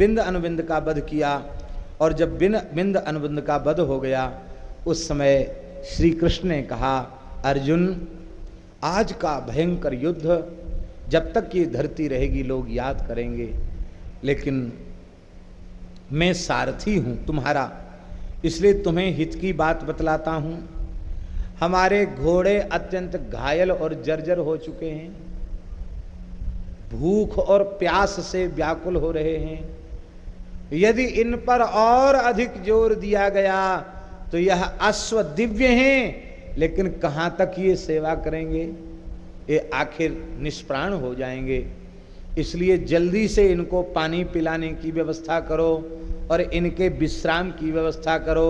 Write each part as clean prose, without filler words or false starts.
बिंद अनुबिंद का वध किया। और जब बिंद अनुबिंद का वध हो गया उस समय श्री कृष्ण ने कहा, अर्जुन आज का भयंकर युद्ध जब तक ये धरती रहेगी लोग याद करेंगे, लेकिन मैं सारथी हूं तुम्हारा, इसलिए तुम्हें हित की बात बतलाता हूं। हमारे घोड़े अत्यंत घायल और जर्जर हो चुके हैं, भूख और प्यास से व्याकुल हो रहे हैं। यदि इन पर और अधिक जोर दिया गया तो यह अश्व दिव्य हैं, लेकिन कहां तक ये सेवा करेंगे, ये आखिर निष्प्राण हो जाएंगे। इसलिए जल्दी से इनको पानी पिलाने की व्यवस्था करो और इनके विश्राम की व्यवस्था करो,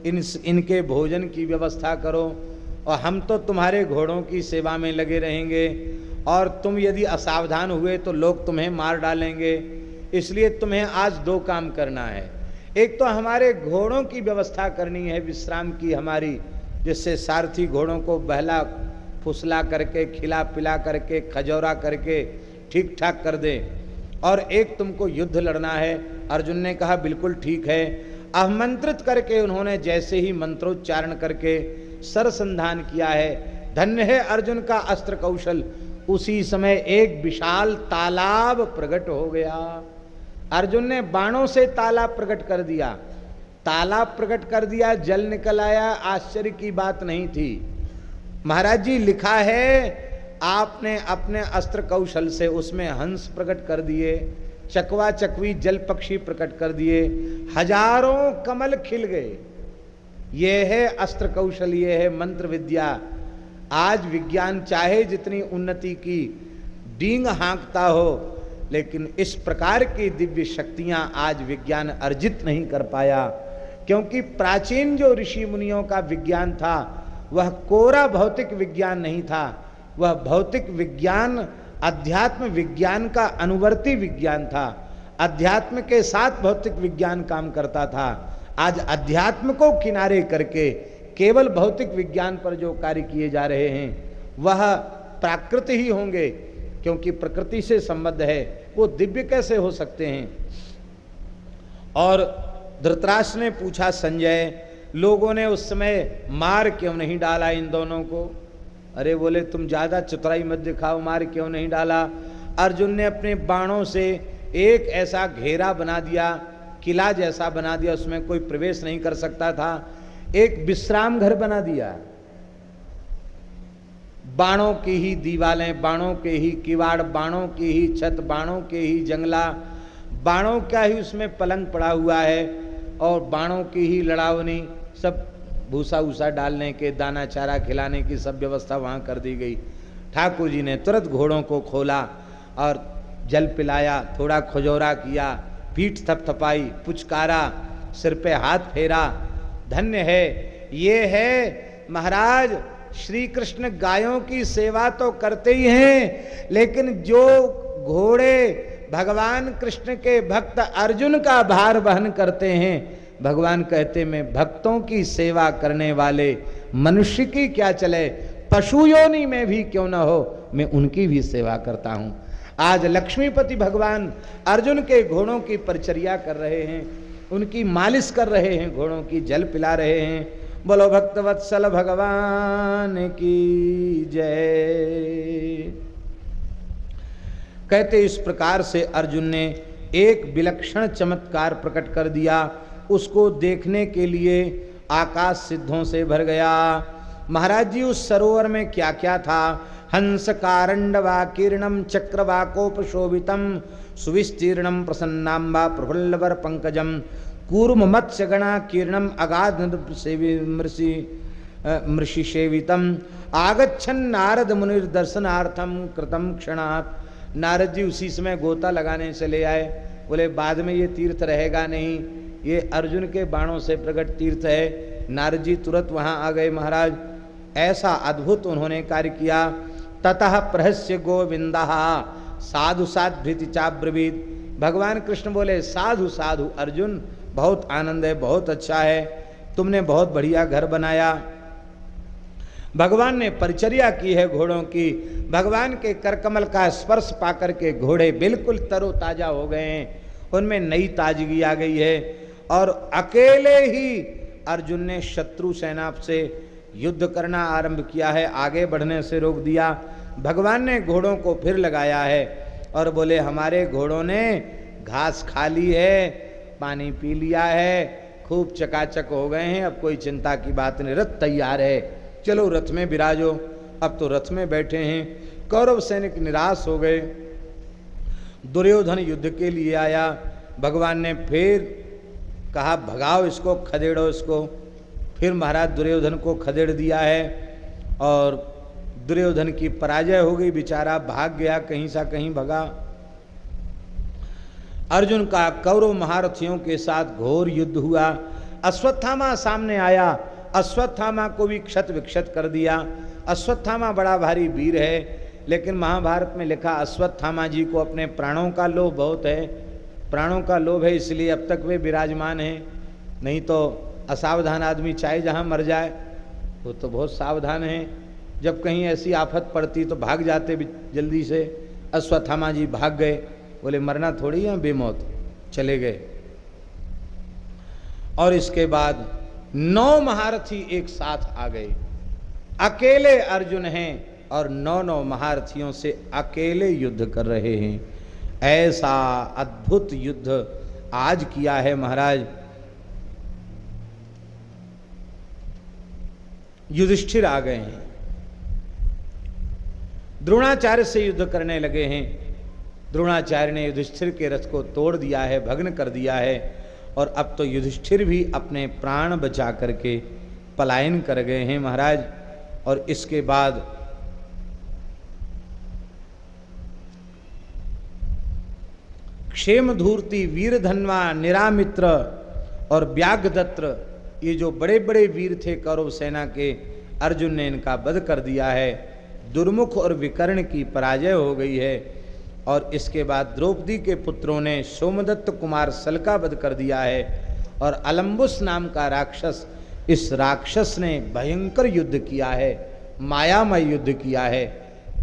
इनके भोजन की व्यवस्था करो, और हम तो तुम्हारे घोड़ों की सेवा में लगे रहेंगे, और तुम यदि असावधान हुए तो लोग तुम्हें मार डालेंगे। इसलिए तुम्हें आज दो काम करना है, एक तो हमारे घोड़ों की व्यवस्था करनी है, विश्राम की हमारी, जिससे सारथी घोड़ों को बहला फुसला करके, खिला पिला करके, खजौरा करके ठीक ठाक कर दे, और एक तुमको युद्ध लड़ना है। अर्जुन ने कहा बिल्कुल ठीक है। आमंत्रित करके उन्होंने जैसे ही मंत्रोच्चारण करके सरसंधान किया है, धन्य है अर्जुन का अस्त्र कौशल। उसी समय एक विशाल तालाब प्रकट हो गया। अर्जुन ने बाणों से तालाब प्रकट कर दिया, तालाब प्रकट कर दिया, जल निकल आया, आश्चर्य की बात नहीं थी। महाराज जी लिखा है आपने अपने अस्त्र कौशल से उसमें हंस प्रकट कर दिए, चकवा चकवी जल पक्षी प्रकट कर दिए, हजारों कमल खिल गए। ये है अस्त्र कौशल, ये है मंत्र विद्या। आज विज्ञान चाहे जितनी उन्नति की डींग हाँकता हो, लेकिन इस प्रकार की दिव्य शक्तियां आज विज्ञान अर्जित नहीं कर पाया, क्योंकि प्राचीन जो ऋषि मुनियों का विज्ञान था वह कोरा भौतिक विज्ञान नहीं था, वह भौतिक विज्ञान अध्यात्म विज्ञान का अनुवर्ती विज्ञान था। अध्यात्म के साथ भौतिक विज्ञान काम करता था। आज अध्यात्म को किनारे करके केवल भौतिक विज्ञान पर जो कार्य किए जा रहे हैं वह प्राकृत ही होंगे, क्योंकि प्रकृति से संबद्ध है, वो दिव्य कैसे हो सकते हैं। और धृतराष्ट्र ने पूछा, संजय लोगों ने उस समय मार क्यों नहीं डाला इन दोनों को? अरे बोले तुम ज्यादा चतुराई मत दिखाओ, मार क्यों नहीं डाला? अर्जुन ने अपने बाणों से एक ऐसा घेरा बना दिया, किला जैसा बना दिया, उसमें कोई प्रवेश नहीं कर सकता था। एक विश्राम घर बना दिया, बाणों की ही दीवालें, बाणों के ही किवाड़, बाणों की ही छत, बाणों के ही जंगला, बाणों का ही उसमें पलंग पड़ा हुआ है, और बाणों की ही लड़ावनी, सब भूसा उसा डालने के, दाना चारा खिलाने की सब व्यवस्था वहाँ कर दी गई। ठाकुर जी ने तुरंत घोड़ों को खोला और जल पिलाया, थोड़ा खजौरा किया, पीठ थपथपाई, पुचकारा, सिर पे हाथ फेरा। धन्य है, ये है महाराज श्री कृष्ण गायों की सेवा तो करते ही हैं, लेकिन जो घोड़े भगवान कृष्ण के भक्त अर्जुन का भार वहन करते हैं, भगवान कहते मैं भक्तों की सेवा करने वाले मनुष्य की क्या चले, पशु योनि में भी क्यों न हो, मैं उनकी भी सेवा करता हूं। आज लक्ष्मीपति भगवान अर्जुन के घोड़ों की परिचर्या कर रहे हैं, उनकी मालिश कर रहे हैं, घोड़ों की जल पिला रहे हैं। बोलो भक्तवत्सल भगवान की जय। कहते इस प्रकार से अर्जुन ने एक विलक्षण चमत्कार प्रकट कर दिया। उसको देखने के लिए आकाश सिद्धों से भर गया। महाराज जी उस सरोवर में क्या क्या था? हंस कारंडवा कीर्णम चक्रवाकोपशोभितम सुविस्तीर्णम प्रसन्नाम्बा प्रफुल्लवर पंकजम कूर्म मत्स्य गणा कीर्णम अगाध मृषि सेवितम आगच्छन नारद मुनिर दर्शनार्थम कृतम क्षणात्। नारद जी उसी समय गोता लगाने चले आए। बोले बाद में ये तीर्थ रहेगा नहीं, ये अर्जुन के बाणों से प्रकट तीर्थ है। नारद जी तुरंत वहाँ आ गए। महाराज ऐसा अद्भुत उन्होंने कार्य किया। ततः प्रहस्य गोविंदा साधु साध्विति चाब्रवीत। भगवान कृष्ण बोले साधु साधु अर्जुन, बहुत आनंद है, बहुत अच्छा है, तुमने बहुत बढ़िया घर बनाया। भगवान ने परिचर्या की है घोड़ों की। भगवान के करकमल का स्पर्श पाकर के घोड़े बिल्कुल तरोताजा हो गए हैं। उनमें नई ताजगी आ गई है और अकेले ही अर्जुन ने शत्रु सेना से युद्ध करना आरंभ किया है, आगे बढ़ने से रोक दिया। भगवान ने घोड़ों को फिर लगाया है और बोले हमारे घोड़ों ने घास खा ली है, पानी पी लिया है, खूब चकाचक हो गए हैं, अब कोई चिंता की बात नहीं, रथ तैयार है, चलो रथ में विराजो। अब तो रथ में बैठे हैं। कौरव सैनिक निराश हो गए। दुर्योधन युद्ध के लिए आया। भगवान ने फिर कहा भगाओ इसको, खदेड़ो इसको। फिर महाराज दुर्योधन को खदेड़ दिया है और दुर्योधन की पराजय हो गई, बेचारा भाग गया, कहीं सा कहीं भगा। अर्जुन का कौरव महारथियों के साथ घोर युद्ध हुआ। अश्वत्थामा सामने आया, अश्वत्थामा को भी क्षत विक्षत कर दिया। अश्वत्थामा बड़ा भारी वीर है, लेकिन महाभारत में लिखा अश्वत्थामा जी को अपने प्राणों का लोभ बहुत है, प्राणों का लोभ है, इसलिए अब तक वे विराजमान हैं। नहीं तो असावधान आदमी चाहे जहाँ मर जाए, वो तो बहुत सावधान है, जब कहीं ऐसी आफत पड़ती तो भाग जाते जल्दी से। अश्वत्थामा जी भाग गए, बोले मरना थोड़ी है, बेमौत, चले गए। और इसके बाद 9 महारथी एक साथ आ गए। अकेले अर्जुन हैं और 9 महारथियों से अकेले युद्ध कर रहे हैं। ऐसा अद्भुत युद्ध आज किया है महाराज। युधिष्ठिर आ गए हैं, द्रोणाचार्य से युद्ध करने लगे हैं। द्रोणाचार्य ने युधिष्ठिर के रथ को तोड़ दिया है, भग्न कर दिया है, और अब तो युधिष्ठिर भी अपने प्राण बचा करके पलायन कर गए हैं महाराज। और इसके बाद क्षेमधूर्ति, वीरधन्वा, निरामित्र और व्याघदत्र, ये जो बड़े बड़े वीर थे कौरव सेना के, अर्जुन ने इनका वध कर दिया है। दुर्मुख और विकर्ण की पराजय हो गई है। और इसके बाद द्रौपदी के पुत्रों ने सोमदत्त कुमार सल का वध कर दिया है। और अलम्बुस नाम का राक्षस, इस राक्षस ने भयंकर युद्ध किया है, मायामय युद्ध किया है।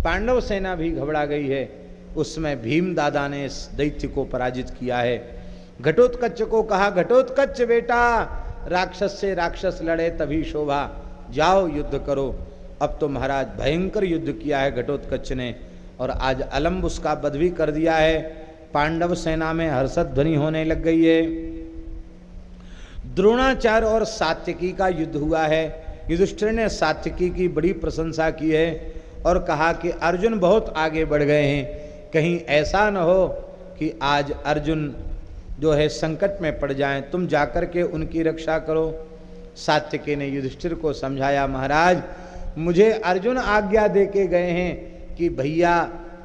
पांडव सेना भी घबरा गई है। उसमें भीम दादा ने इस दैत्य को पराजित किया है। घटोत्कच को कहा घटोत्कच बेटा, राक्षस से राक्षस लड़े तभी शोभा, जाओ युद्ध करो। अब तो महाराज भयंकर युद्ध किया है घटोत्कच ने, और आज अलम्बुस का वध भी कर दिया है। पांडव सेना में हर्षध्वनि होने लग गई है। द्रोणाचार्य और सात्यकी का युद्ध हुआ है। युधिष्ठिर ने सात्यकी की बड़ी प्रशंसा की है और कहा कि अर्जुन बहुत आगे बढ़ गए हैं, कहीं ऐसा न हो कि आज अर्जुन जो है संकट में पड़ जाएं, तुम जाकर के उनकी रक्षा करो। सात्यकी ने युधिष्ठिर को समझाया, महाराज मुझे अर्जुन आज्ञा दे के गए हैं कि भैया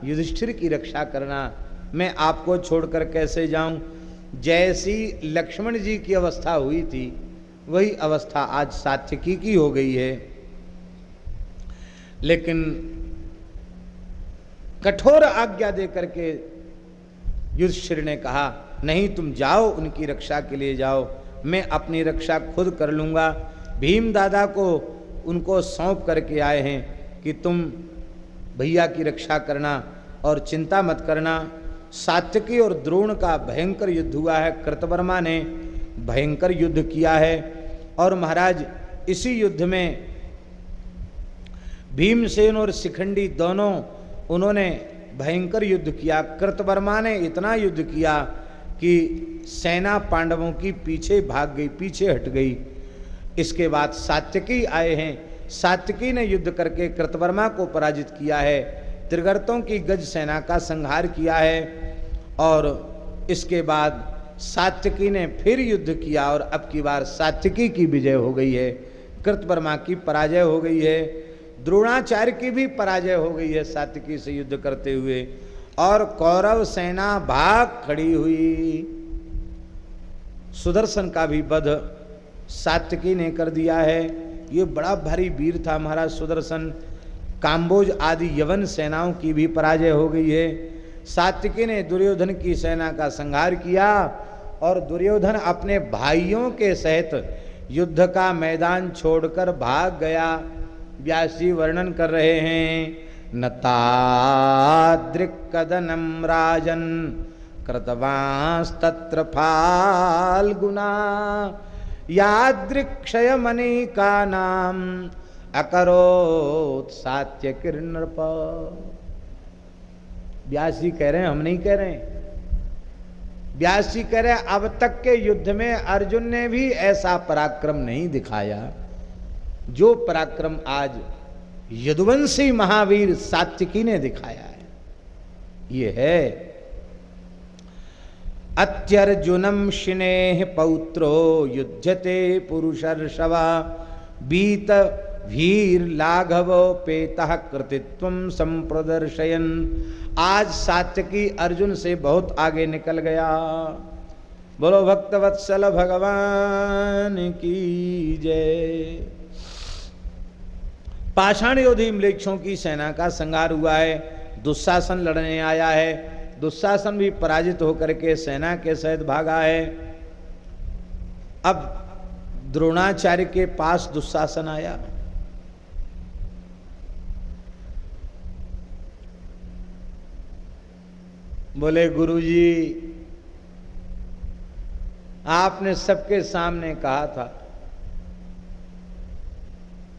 युधिष्ठिर की रक्षा करना, मैं आपको छोड़कर कैसे जाऊं। जैसी लक्ष्मण जी की अवस्था हुई थी वही अवस्था आज सात्यकी की हो गई है। लेकिन कठोर आज्ञा दे करके युधिष्ठिर ने कहा नहीं, तुम जाओ, उनकी रक्षा के लिए जाओ, मैं अपनी रक्षा खुद कर लूँगा। भीम दादा को उनको सौंप करके आए हैं कि तुम भैया की रक्षा करना और चिंता मत करना। सात्यकी और द्रोण का भयंकर युद्ध हुआ है, कृतवर्मा ने भयंकर युद्ध किया है। और महाराज इसी युद्ध में भीमसेन और शिखंडी दोनों उन्होंने भयंकर युद्ध किया। कृतवर्मा ने इतना युद्ध किया कि सेना पांडवों की पीछे भाग गई, पीछे हट गई। इसके बाद सात्यकी आए हैं। सात्यकी ने युद्ध करके कृतवर्मा को पराजित किया है, त्रिगर्तों की गज सेना का संहार किया है। और इसके बाद सात्यकी ने फिर युद्ध किया और अब की बार सात्यकी की विजय हो गई है, कृतवर्मा की पराजय हो गई है। द्रोणाचार्य की भी पराजय हो गई है सात्यकी से युद्ध करते हुए, और कौरव सेना भाग खड़ी हुई। सुदर्शन का भी वध सात्यकी ने कर दिया है। ये बड़ा भारी वीर था महाराज सुदर्शन। काम्बोज आदि यवन सेनाओं की भी पराजय हो गई है। सात्यकी ने दुर्योधन की सेना का संहार किया और दुर्योधन अपने भाइयों के सहित युद्ध का मैदान छोड़कर भाग गया। व्यास जी वर्णन कर रहे हैं, न तादृक्कदनं राजन् कृतवांस्तत्र फाल्गुना यादृक्षयमनीकानां अकरोत् सात्यकिर्नृप। व्यास जी कह रहे हैं, हम नहीं कह रहे हैं। व्यास जी कह रहे हैं अब तक के युद्ध में अर्जुन ने भी ऐसा पराक्रम नहीं दिखाया जो पराक्रम आज यदुवंशी महावीर सात्यकी ने दिखाया है। ये है अत्यर्जुनम शिनेह पौत्रो युध्यते पुरुषर्षवा बीत वीर लाघवोपेतः कृतित्वं संप्रदर्शयन्। आज सात्यकी अर्जुन से बहुत आगे निकल गया। बोलो भक्तवत्सल भगवान की जय। पाषाण योधी म्लेच्छों की सेना का संहार हुआ है। दुशासन लड़ने आया है। दुशासन भी पराजित होकर के सेना के सहित भागा है। अब द्रोणाचार्य के पास दुशासन आया। बोले गुरुजी, आपने सबके सामने कहा था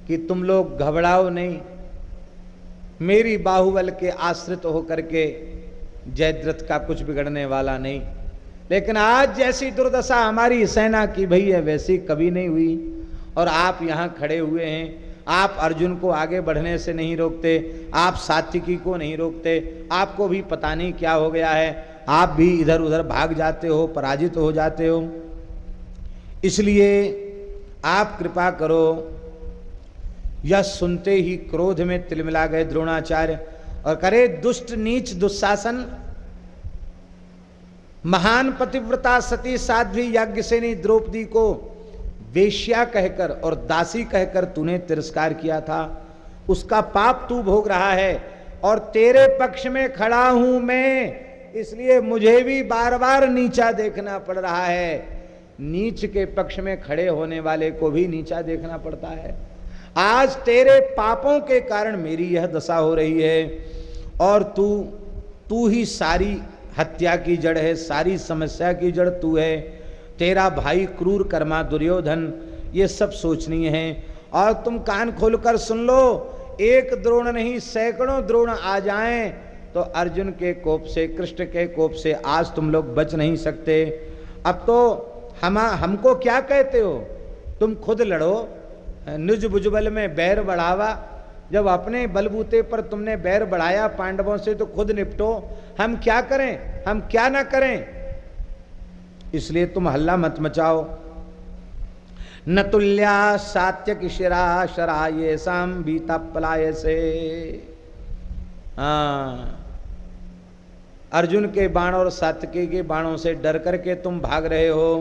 कि तुम लोग घबराओ नहीं, मेरी बाहुबल के आश्रित होकर के जयद्रथ का कुछ बिगड़ने वाला नहीं। लेकिन आज जैसी दुर्दशा हमारी सेना की भई है वैसी कभी नहीं हुई। और आप यहाँ खड़े हुए हैं, आप अर्जुन को आगे बढ़ने से नहीं रोकते, आप सात्यकी को नहीं रोकते। आपको भी पता नहीं क्या हो गया है, आप भी इधर उधर भाग जाते हो, पराजित हो जाते हो। इसलिए आप कृपा करो। यह सुनते ही क्रोध में तिलमिला गए द्रोणाचार्य और करे दुष्ट नीच दुशासन, महान पतिव्रता सती साध्वी याज्ञसेनी द्रौपदी को वेश्या कहकर और दासी कहकर तूने तिरस्कार किया था, उसका पाप तू भोग रहा है। और तेरे पक्ष में खड़ा हूं मैं, इसलिए मुझे भी बार बार नीचा देखना पड़ रहा है। नीच के पक्ष में खड़े होने वाले को भी नीचा देखना पड़ता है। आज तेरे पापों के कारण मेरी यह दशा हो रही है और तू ही सारी हत्या की जड़ है, सारी समस्या की जड़ तू है। तेरा भाई क्रूर कर्मा दुर्योधन, ये सब सोचनीय है। और तुम कान खोलकर सुन लो, एक द्रोण नहीं सैकड़ों द्रोण आ जाएं तो अर्जुन के कोप से, कृष्ण के कोप से आज तुम लोग बच नहीं सकते। अब तो हमको क्या कहते हो, तुम खुद लड़ो, निज भुजबल में बैर बढ़ावा। जब अपने बलबूते पर तुमने बैर बढ़ाया पांडवों से तो खुद निपटो, हम क्या करें, हम क्या ना करें। इसलिए तुम हल्ला मत मचाओ। न तुल्या सात्यकी शिरा शराये साम बीता पलाये से। अर्जुन के बाण और सात्यकी के बाणों से डर करके तुम भाग रहे हो।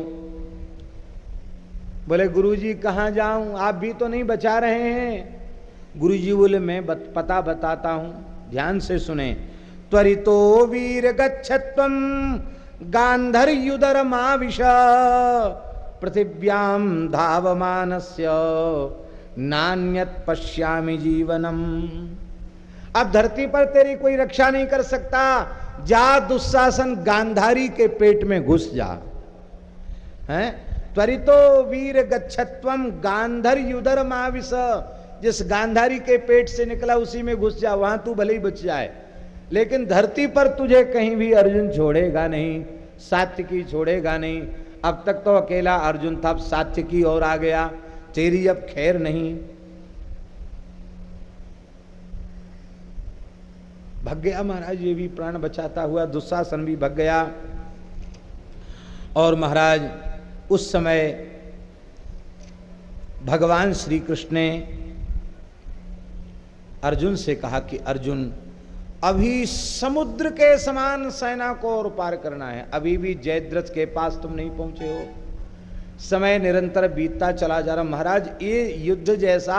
बोले गुरुजी कहाँ जाऊं, आप भी तो नहीं बचा रहे हैं। गुरुजी बोले मैं पता बताता हूं, ध्यान से सुने। त्वरितो वीर गच्छत्वम गांधर्युदर माविश पृथिव्याम धावमानस्य नान्यत पश्यामि जीवनम। अब धरती पर तेरी कोई रक्षा नहीं कर सकता, जा दुशासन गांधारी के पेट में घुस जा। हैं त्वरितो वीर गच्छत्वम गांधर्युदर माविश, जिस गांधारी के पेट से निकला उसी में घुस जा, वहां तू भले ही बच जाए। लेकिन धरती पर तुझे कहीं भी अर्जुन छोड़ेगा नहीं, सात्यकी छोड़ेगा नहीं। अब तक तो अकेला अर्जुन था, अब सात्यकी और आ गया, तेरी अब खैर नहीं। भग गया महाराज, ये भी प्राण बचाता हुआ, दुशासन भी भग गया। और महाराज उस समय भगवान श्री कृष्ण ने अर्जुन से कहा कि अर्जुन अभी समुद्र के समान सेना को और पार करना है, अभी भी जयद्रथ के पास तुम नहीं पहुंचे हो। समय निरंतर बीतता चला जा रहा। महाराज ये युद्ध जैसा,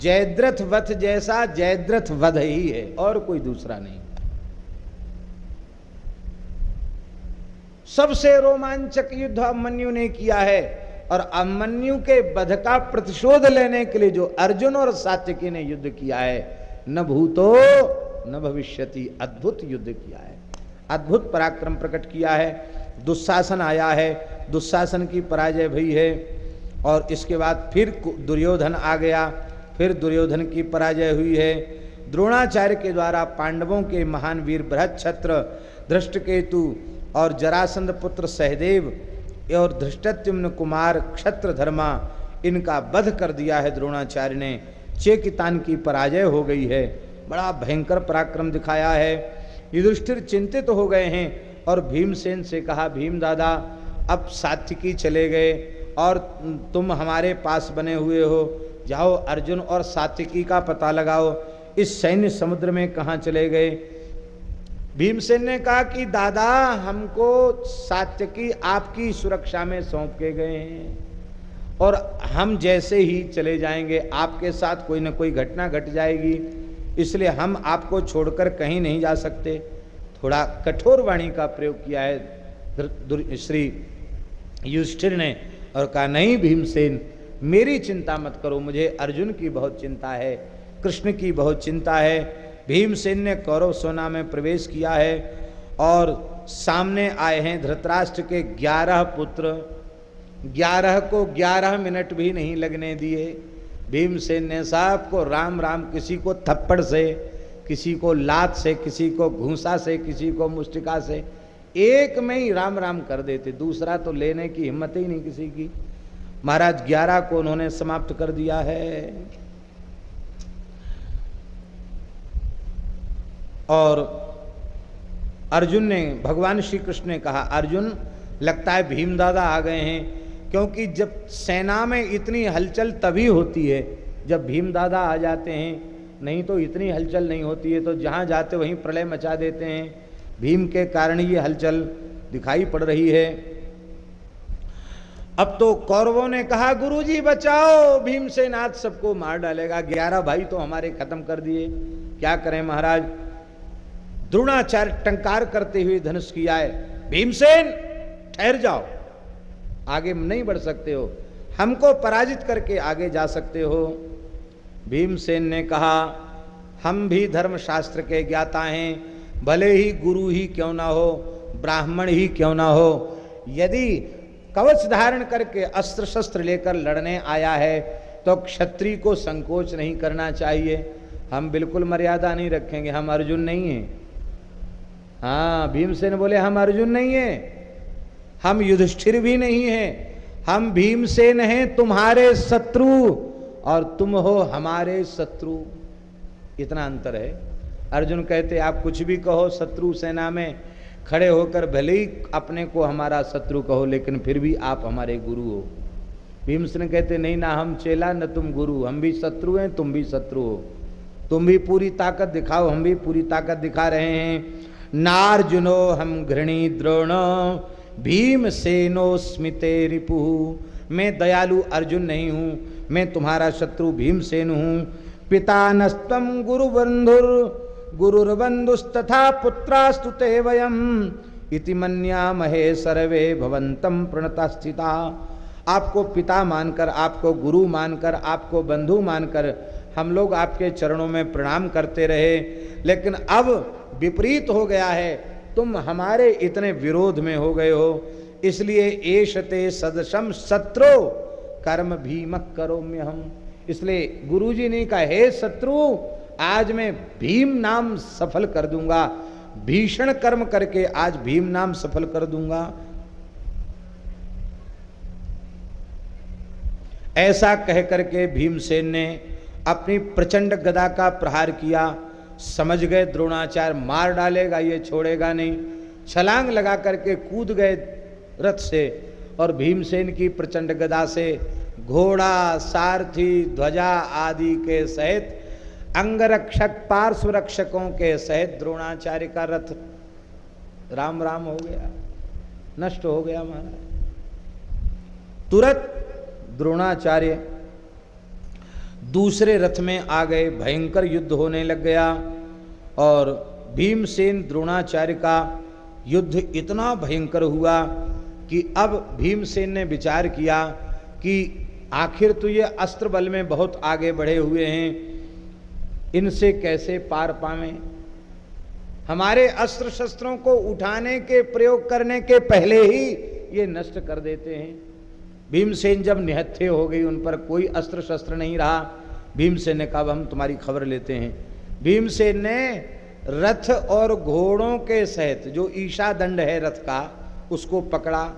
जयद्रथ वध जैसा जयद्रथ वध ही है और कोई दूसरा नहीं। सबसे रोमांचक युद्ध अभिमन्यु ने किया है और अभिमन्यु के वध का प्रतिशोध लेने के लिए जो अर्जुन और सात्यकी ने युद्ध किया है, न भूतो न भविष्यति, अद्भुत युद्ध किया है। अद्भुत पराक्रम प्रकट किया है। दुशासन आया है, दुशासन की पराजय हुई है, और इसके बाद फिर दुर्योधन आ गया, फिर दुर्योधन की पराजय हुई है। द्रोणाचार्य के द्वारा पांडवों के महान वीर बृहच्छत्र, धृष्टकेतु और जरासंध पुत्र सहदेव और धृष्टद्युम्न कुमार क्षत्रधर्मा, इनका वध कर दिया है द्रोणाचार्य ने। चेकितान की पराजय हो गई है। बड़ा भयंकर पराक्रम दिखाया है। युधिष्ठिर चिंतित हो गए हैं और भीमसेन से कहा, भीम दादा अब सात्विकी चले गए और तुम हमारे पास बने हुए हो, जाओ अर्जुन और सात्विकी का पता लगाओ, इस सैन्य समुद्र में कहाँ चले गए। भीमसेन ने कहा कि दादा हमको सात्विकी आपकी सुरक्षा में सौंप के गए हैं और हम जैसे ही चले जाएंगे आपके साथ कोई न कोई घटना घट जाएगी, इसलिए हम आपको छोड़कर कहीं नहीं जा सकते। थोड़ा कठोर वाणी का प्रयोग किया है श्री युधिष्ठिर ने और कहा, नहीं भीमसेन मेरी चिंता मत करो, मुझे अर्जुन की बहुत चिंता है, कृष्ण की बहुत चिंता है। भीमसेन ने कौरव सेना में प्रवेश किया है और सामने आए हैं धृतराष्ट्र के 11 पुत्र। 11 को 11 मिनट भी नहीं लगने दिए। भीमसेन ने सबको राम राम, किसी को थप्पड़ से, किसी को लात से, किसी को घूंसा से, किसी को मुष्टिका से, एक में ही राम राम कर देते, दूसरा तो लेने की हिम्मत ही नहीं किसी की। महाराज 11 को उन्होंने समाप्त कर दिया है। और अर्जुन ने, भगवान श्री कृष्ण ने कहा, अर्जुन लगता है भीम दादा आ गए हैं, क्योंकि जब सेना में इतनी हलचल तभी होती है जब भीम दादा आ जाते हैं, नहीं तो इतनी हलचल नहीं होती है। तो जहाँ जाते वहीं प्रलय मचा देते हैं। भीम के कारण ये हलचल दिखाई पड़ रही है। अब तो कौरवों ने कहा, गुरुजी बचाओ, भीमसेन आज सबको मार डालेगा, 11 भाई तो हमारे खत्म कर दिए, क्या करें महाराज। द्रोणाचार्य टंकार करते हुए धनुष किया है, भीमसेन ठहर जाओ, आगे नहीं बढ़ सकते हो, हमको पराजित करके आगे जा सकते हो। भीमसेन ने कहा, हम भी धर्मशास्त्र के ज्ञाता हैं, भले ही गुरु ही क्यों ना हो, ब्राह्मण ही क्यों ना हो, यदि कवच धारण करके अस्त्र शस्त्र लेकर लड़ने आया है तो क्षत्रिय को संकोच नहीं करना चाहिए। हम बिल्कुल मर्यादा नहीं रखेंगे, हम अर्जुन नहीं हैं। हाँ, भीमसेन बोले, हम अर्जुन नहीं हैं, हम युधिष्ठिर भी नहीं हैं, हम भीमसेन हैं तुम्हारे शत्रु और तुम हो हमारे शत्रु, इतना अंतर है। अर्जुन कहते आप कुछ भी कहो, शत्रु सेना में खड़े होकर भले ही अपने को हमारा शत्रु कहो, लेकिन फिर भी आप हमारे गुरु हो। भीमसेन कहते नहीं ना, हम चेला न तुम गुरु, हम भी शत्रु हैं तुम भी शत्रु हो, तुम भी पूरी ताकत दिखाओ हम भी पूरी ताकत दिखा रहे हैं। नार्जुनो हम घृणी द्रोण भीमसेनो स्मिते रिपु, मैं दयालु अर्जुन नहीं हूँ, मैं तुम्हारा शत्रु भीमसेन हूँ। पिता नस्तम गुरुबंधुर गुरुर्बंधुस्तथा पुत्रास्तु ते वयम इति मन्यामहे सर्वे भवंतम प्रणता स्थिता। आपको पिता मानकर, आपको गुरु मानकर, आपको बंधु मानकर हम लोग आपके चरणों में प्रणाम करते रहे, लेकिन अब विपरीत हो गया है, तुम हमारे इतने विरोध में हो गए हो, इसलिए एषते सदसम शत्रु कर्म भीम करोम्यहम्। इसलिए गुरुजी ने कहा, हे शत्रु आज मैं भीम नाम सफल कर दूंगा, भीषण कर्म करके आज भीम नाम सफल कर दूंगा। ऐसा कह करके भीमसेन ने अपनी प्रचंड गदा का प्रहार किया। समझ गए द्रोणाचार्य मार डालेगा, ये छोड़ेगा नहीं, छलांग लगा करके कूद गए रथ से और भीमसेन की प्रचंड गदा से घोड़ा, सारथी, ध्वजा आदि के सहित अंगरक्षक, पार्श्वरक्षकों के सहित द्रोणाचार्य का रथ राम राम हो गया, नष्ट हो गया महाराज। तुरंत द्रोणाचार्य दूसरे रथ में आ गए, भयंकर युद्ध होने लग गया और भीमसेन द्रोणाचार्य का युद्ध इतना भयंकर हुआ कि अब भीमसेन ने विचार किया कि आखिर तो ये अस्त्र बल में बहुत आगे बढ़े हुए हैं, इनसे कैसे पार पावें। हमारे अस्त्र शस्त्रों को उठाने के, प्रयोग करने के पहले ही ये नष्ट कर देते हैं। भीमसेन जब निहत्थे हो गई, उन पर कोई अस्त्र शस्त्र नहीं रहा, भीमसेन ने कहा हम तुम्हारी खबर लेते हैं। भीमसेन ने रथ और घोड़ों के सहित जो ईशा दंड है रथ का, उसको पकड़ा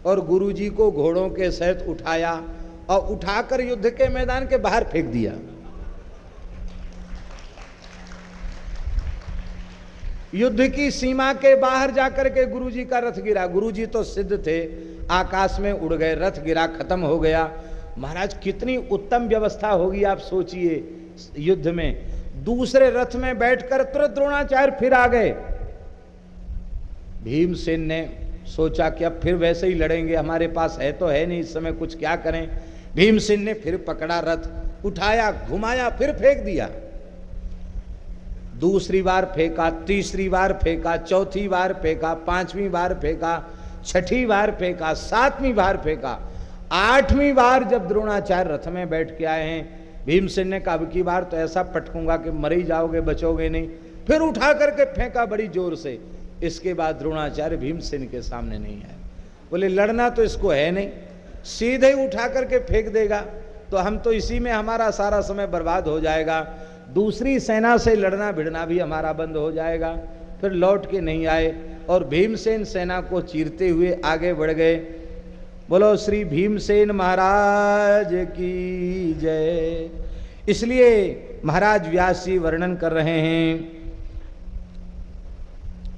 और गुरुजी को घोड़ों के सहित उठाया और उठाकर युद्ध के मैदान के बाहर फेंक दिया। युद्ध की सीमा के बाहर जाकर के गुरुजी का रथ गिरा। गुरुजी तो सिद्ध थे, आकाश में उड़ गए, रथ गिरा, खत्म हो गया। महाराज कितनी उत्तम व्यवस्था होगी आप सोचिए। युद्ध में दूसरे रथ में बैठकर तुरंत द्रोणाचार्य फिर आ गए। भीमसेन ने सोचा कि अब फिर वैसे ही लड़ेंगे, हमारे पास है तो है नहीं इस समय, कुछ क्या करें। भीमसेन ने फिर पकड़ा रथ, उठाया, घुमाया, फिर फेंक दिया। दूसरी बार फेंका, तीसरी बार फेंका, चौथी बार फेंका, पांचवी बार फेंका, छठी बार फेंका, सातवीं बार फेंका। आठवीं बार जब द्रोणाचार्य रथ में बैठ के आए हैं, भीमसेन ने कहा अब की बार तो ऐसा पटकूंगा कि मर ही जाओगे, बचोगे नहीं। फिर उठा करके फेंका बड़ी जोर से। इसके बाद द्रोणाचार्य भीमसेन के सामने नहीं आए। बोले लड़ना तो इसको है नहीं, सीधे ही उठा करके फेंक देगा तो हम तो इसी में हमारा सारा समय बर्बाद हो जाएगा, दूसरी सेना से लड़ना भिड़ना भी हमारा बंद हो जाएगा। फिर लौट के नहीं आए और भीमसेन सेना को चीरते हुए आगे बढ़ गए। बोलो श्री भीमसेन महाराज की जय। इसलिए महाराज व्यास जी वर्णन कर रहे हैं,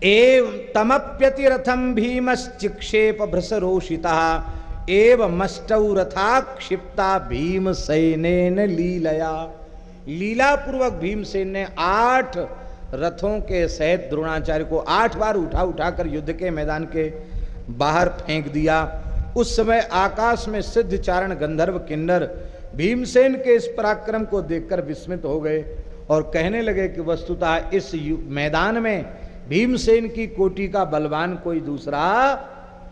एव तमप्यतिरथम भीमश्चिक्षेप भ्रसरोषितः एव मष्टौ रथा क्षिप्ता भीमसेनेन लीलया। लीला पूर्वक भीमसेन ने 8 रथों के सहित द्रोणाचार्य को 8 बार उठाकर युद्ध के मैदान के बाहर फेंक दिया। उस समय आकाश में सिद्ध चारण गंधर्व किन्नर भीमसेन के इस पराक्रम को देखकर विस्मित हो गए और कहने लगे कि वस्तुतः इस मैदान में भीमसेन की कोटि का बलवान कोई दूसरा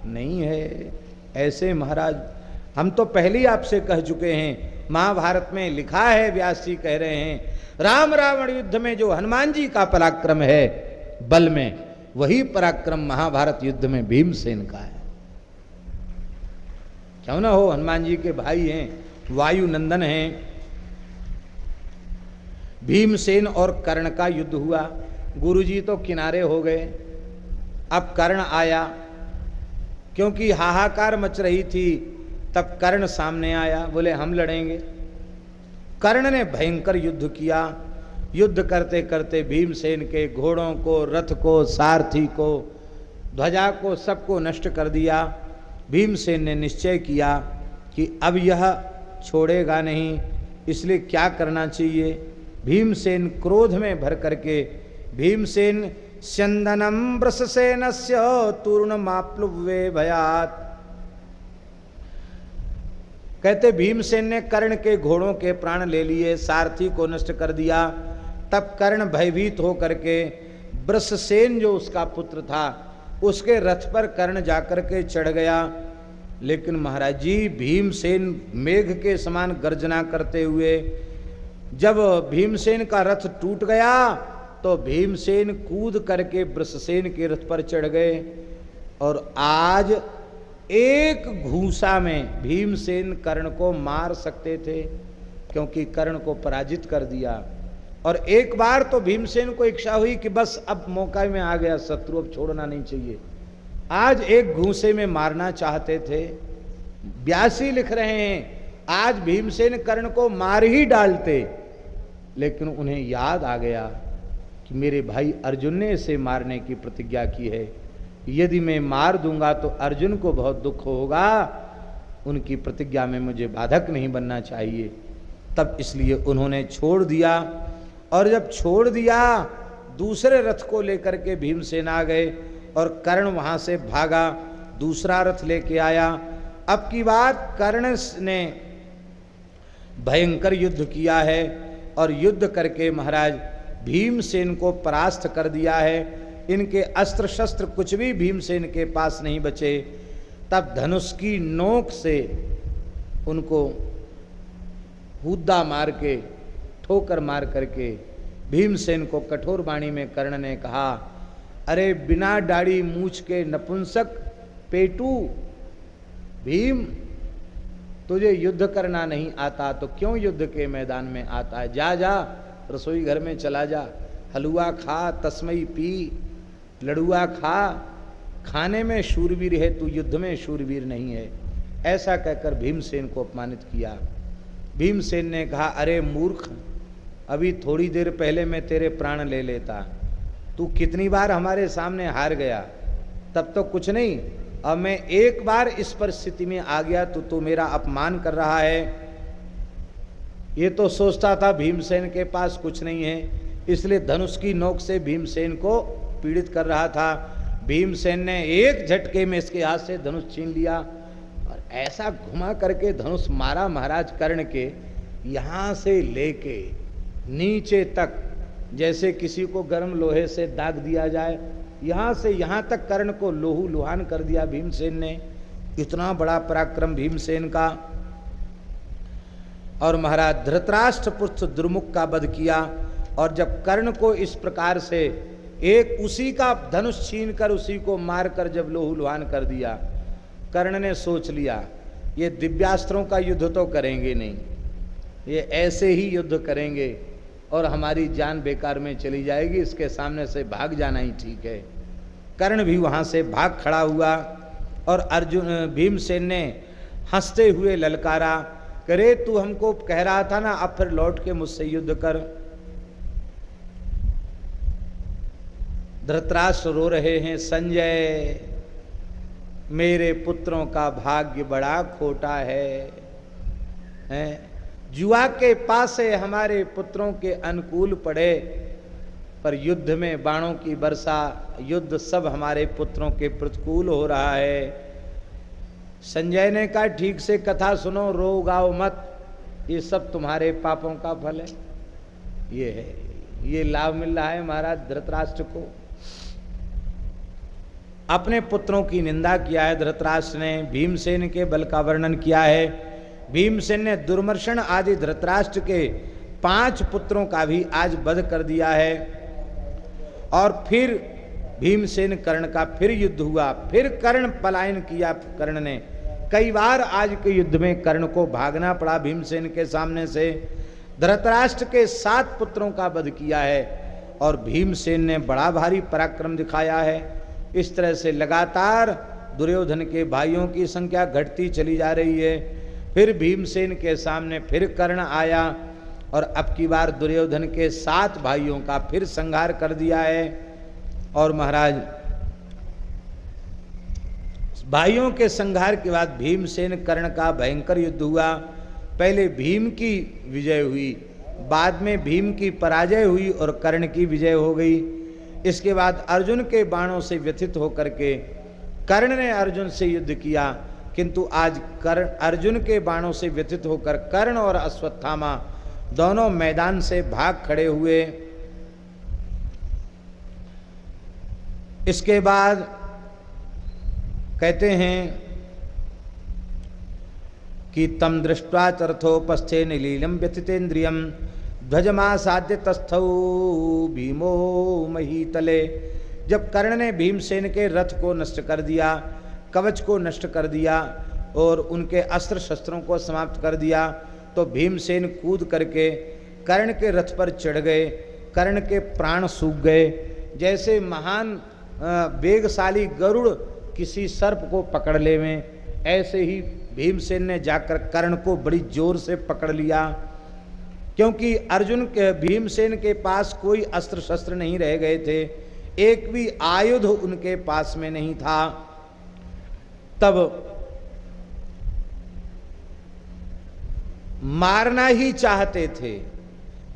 नहीं है। ऐसे महाराज हम तो पहले ही आपसे कह चुके हैं, महाभारत में लिखा है, व्यास जी कह रहे हैं, राम रावण युद्ध में जो हनुमान जी का पराक्रम है बल में, वही पराक्रम महाभारत युद्ध में भीमसेन का है। क्यों ना हो, हनुमान जी के भाई हैं, वायु नंदन हैं। भीमसेन और कर्ण का युद्ध हुआ। गुरुजी तो किनारे हो गए। अब कर्ण आया, क्योंकि हाहाकार मच रही थी, तब कर्ण सामने आया। बोले हम लड़ेंगे। कर्ण ने भयंकर युद्ध किया। युद्ध करते करते भीमसेन के घोड़ों को, रथ को, सारथी को, ध्वजा को, सबको नष्ट कर दिया। भीमसेन ने निश्चय किया कि अब यह छोड़ेगा नहीं, इसलिए क्या करना चाहिए। भीमसेन क्रोध में भर करके भीमसेन स्यंदनम वृषसेनस्य तूर्णमाप्लुवे भयात्। कहते भीमसेन ने कर्ण के घोड़ों के प्राण ले लिए, सारथी को नष्ट कर दिया। तब कर्ण भयभीत हो करके वृषसेन जो उसका पुत्र था, उसके रथ पर कर्ण जाकर के चढ़ गया। लेकिन महाराज जी भीमसेन मेघ के समान गर्जना करते हुए, जब भीमसेन का रथ टूट गया तो भीमसेन कूद करके वृषसेन के रथ पर चढ़ गए और आज एक घूसा में भीमसेन कर्ण को मार सकते थे, क्योंकि कर्ण को पराजित कर दिया। और एक बार तो भीमसेन को इच्छा हुई कि बस अब मौका में आ गया शत्रु, अब छोड़ना नहीं चाहिए। आज एक घूसे में मारना चाहते थे। व्यासी लिख रहे हैं आज भीमसेन कर्ण को मार ही डालते, लेकिन उन्हें याद आ गया कि मेरे भाई अर्जुन ने इसे मारने की प्रतिज्ञा की है, यदि मैं मार दूंगा तो अर्जुन को बहुत दुख होगा, उनकी प्रतिज्ञा में मुझे बाधक नहीं बनना चाहिए। तब इसलिए उन्होंने छोड़ दिया। और जब छोड़ दिया, दूसरे रथ को लेकर के भीमसेन आ गए और कर्ण वहां से भागा, दूसरा रथ लेके आया। अब की बात कर्ण ने भयंकर युद्ध किया है और युद्ध करके महाराज भीमसेन को परास्त कर दिया है। इनके अस्त्र शस्त्र कुछ भी भीमसेन के पास नहीं बचे। तब धनुष की नोक से उनको हुद्दा मार के, ठोकर मार करके भीमसेन को कठोर वाणी में कर्ण ने कहा अरे बिना दाढ़ी मूछ के नपुंसक पेटू भीम, तुझे युद्ध करना नहीं आता तो क्यों युद्ध के मैदान में आता है? जा जा रसोई घर में चला जा, हलवा खा, तस्मई पी, लड़ुआ खा, खाने में शूरवीर है तू, युद्ध में शूरवीर नहीं है। ऐसा कहकर भीमसेन को अपमानित किया। भीमसेन ने कहा, अरे मूर्ख, अभी थोड़ी देर पहले मैं तेरे प्राण ले लेता, तू कितनी बार हमारे सामने हार गया, तब तो कुछ नहीं, अब मैं एक बार इस परिस्थिति में आ गया तो मेरा अपमान कर रहा है। ये तो सोचता था भीमसेन के पास कुछ नहीं है, इसलिए धनुष की नोक से भीमसेन को पीड़ित कर रहा था। भीमसेन ने एक झटके में इसके हाथ से धनुष छीन लिया और ऐसा घुमा करके धनुष मारा महाराज कर्ण के यहाँ से लेके नीचे तक, जैसे किसी को गर्म लोहे से दाग दिया जाए, यहाँ से यहाँ तक कर्ण को लोहू लुहान कर दिया भीमसेन ने। इतना बड़ा पराक्रम भीमसेन का। और महाराज धृतराष्ट्र पुत्र दुर्मुख का वध किया। और जब कर्ण को इस प्रकार से एक उसी का धनुष छीन कर उसी को मारकर जब लोहू लुहान कर दिया, कर्ण ने सोच लिया ये दिव्यास्त्रों का युद्ध तो करेंगे नहीं, ये ऐसे ही युद्ध करेंगे और हमारी जान बेकार में चली जाएगी, इसके सामने से भाग जाना ही ठीक है। कर्ण भी वहाँ से भाग खड़ा हुआ और अर्जुन भीमसेन ने हंसते हुए ललकारा, करे तू हमको कह रहा था ना अब फिर लौट के मुझसे युद्ध कर। धृतराष्ट्र रो रहे हैं, संजय मेरे पुत्रों का भाग्य बड़ा खोटा है, जुआ के पास से हमारे पुत्रों के अनुकूल पड़े, पर युद्ध में बाणों की वर्षा, युद्ध सब हमारे पुत्रों के प्रतिकूल हो रहा है। संजय ने कहा ठीक से कथा सुनो, रो गाओ मत, ये सब तुम्हारे पापों का फल है। ये है, ये लाभ मिल रहा है महाराज धृतराष्ट्र को। अपने पुत्रों की निंदा किया है धृतराष्ट्र ने, भीमसेन के बल का वर्णन किया है। भीमसेन ने दुर्मर्शन आदि धृतराष्ट्र के 5 पुत्रों का भी आज वध कर दिया है। और फिर भीमसेन कर्ण का फिर युद्ध हुआ, फिर कर्ण पलायन किया। कर्ण ने कई बार आज के युद्ध में कर्ण को भागना पड़ा भीमसेन के सामने से। धृतराष्ट्र के 7 पुत्रों का वध किया है और भीमसेन ने बड़ा भारी पराक्रम दिखाया है। इस तरह से लगातार दुर्योधन के भाइयों की संख्या घटती चली जा रही है। फिर भीमसेन के सामने फिर कर्ण आया और अब की बार दुर्योधन के 7 भाइयों का फिर संहार कर दिया है। और महाराज भाइयों के संहार के बाद भीमसेन कर्ण का भयंकर युद्ध हुआ। पहले भीम की विजय हुई, बाद में भीम की पराजय हुई और कर्ण की विजय हो गई। इसके बाद अर्जुन के बाणों से व्यथित होकर के कर्ण ने अर्जुन से युद्ध किया, किंतु आज कर्ण अर्जुन के बाणों से व्यथित होकर कर्ण और अश्वत्थामा दोनों मैदान से भाग खड़े हुए। इसके बाद कहते हैं कि तम दृष्ट्वा चरथोपस्थे नीलीलम व्यथितेन्द्रियम ध्वजमासाद्य तस्थौ भीमो महीतले। जब कर्ण ने भीमसेन के रथ को नष्ट कर दिया, कवच को नष्ट कर दिया और उनके अस्त्र शस्त्रों को समाप्त कर दिया, तो भीमसेन कूद करके कर्ण के रथ पर चढ़ गए। कर्ण के प्राण सूख गए। जैसे महान वेगशाली गरुड़ किसी सर्प को पकड़ ले में, ऐसे ही भीमसेन ने जाकर कर्ण को बड़ी जोर से पकड़ लिया। क्योंकि अर्जुन के भीमसेन के पास कोई अस्त्र शस्त्र नहीं रह गए थे, एक भी आयुध उनके पास में नहीं था। तब मारना ही चाहते थे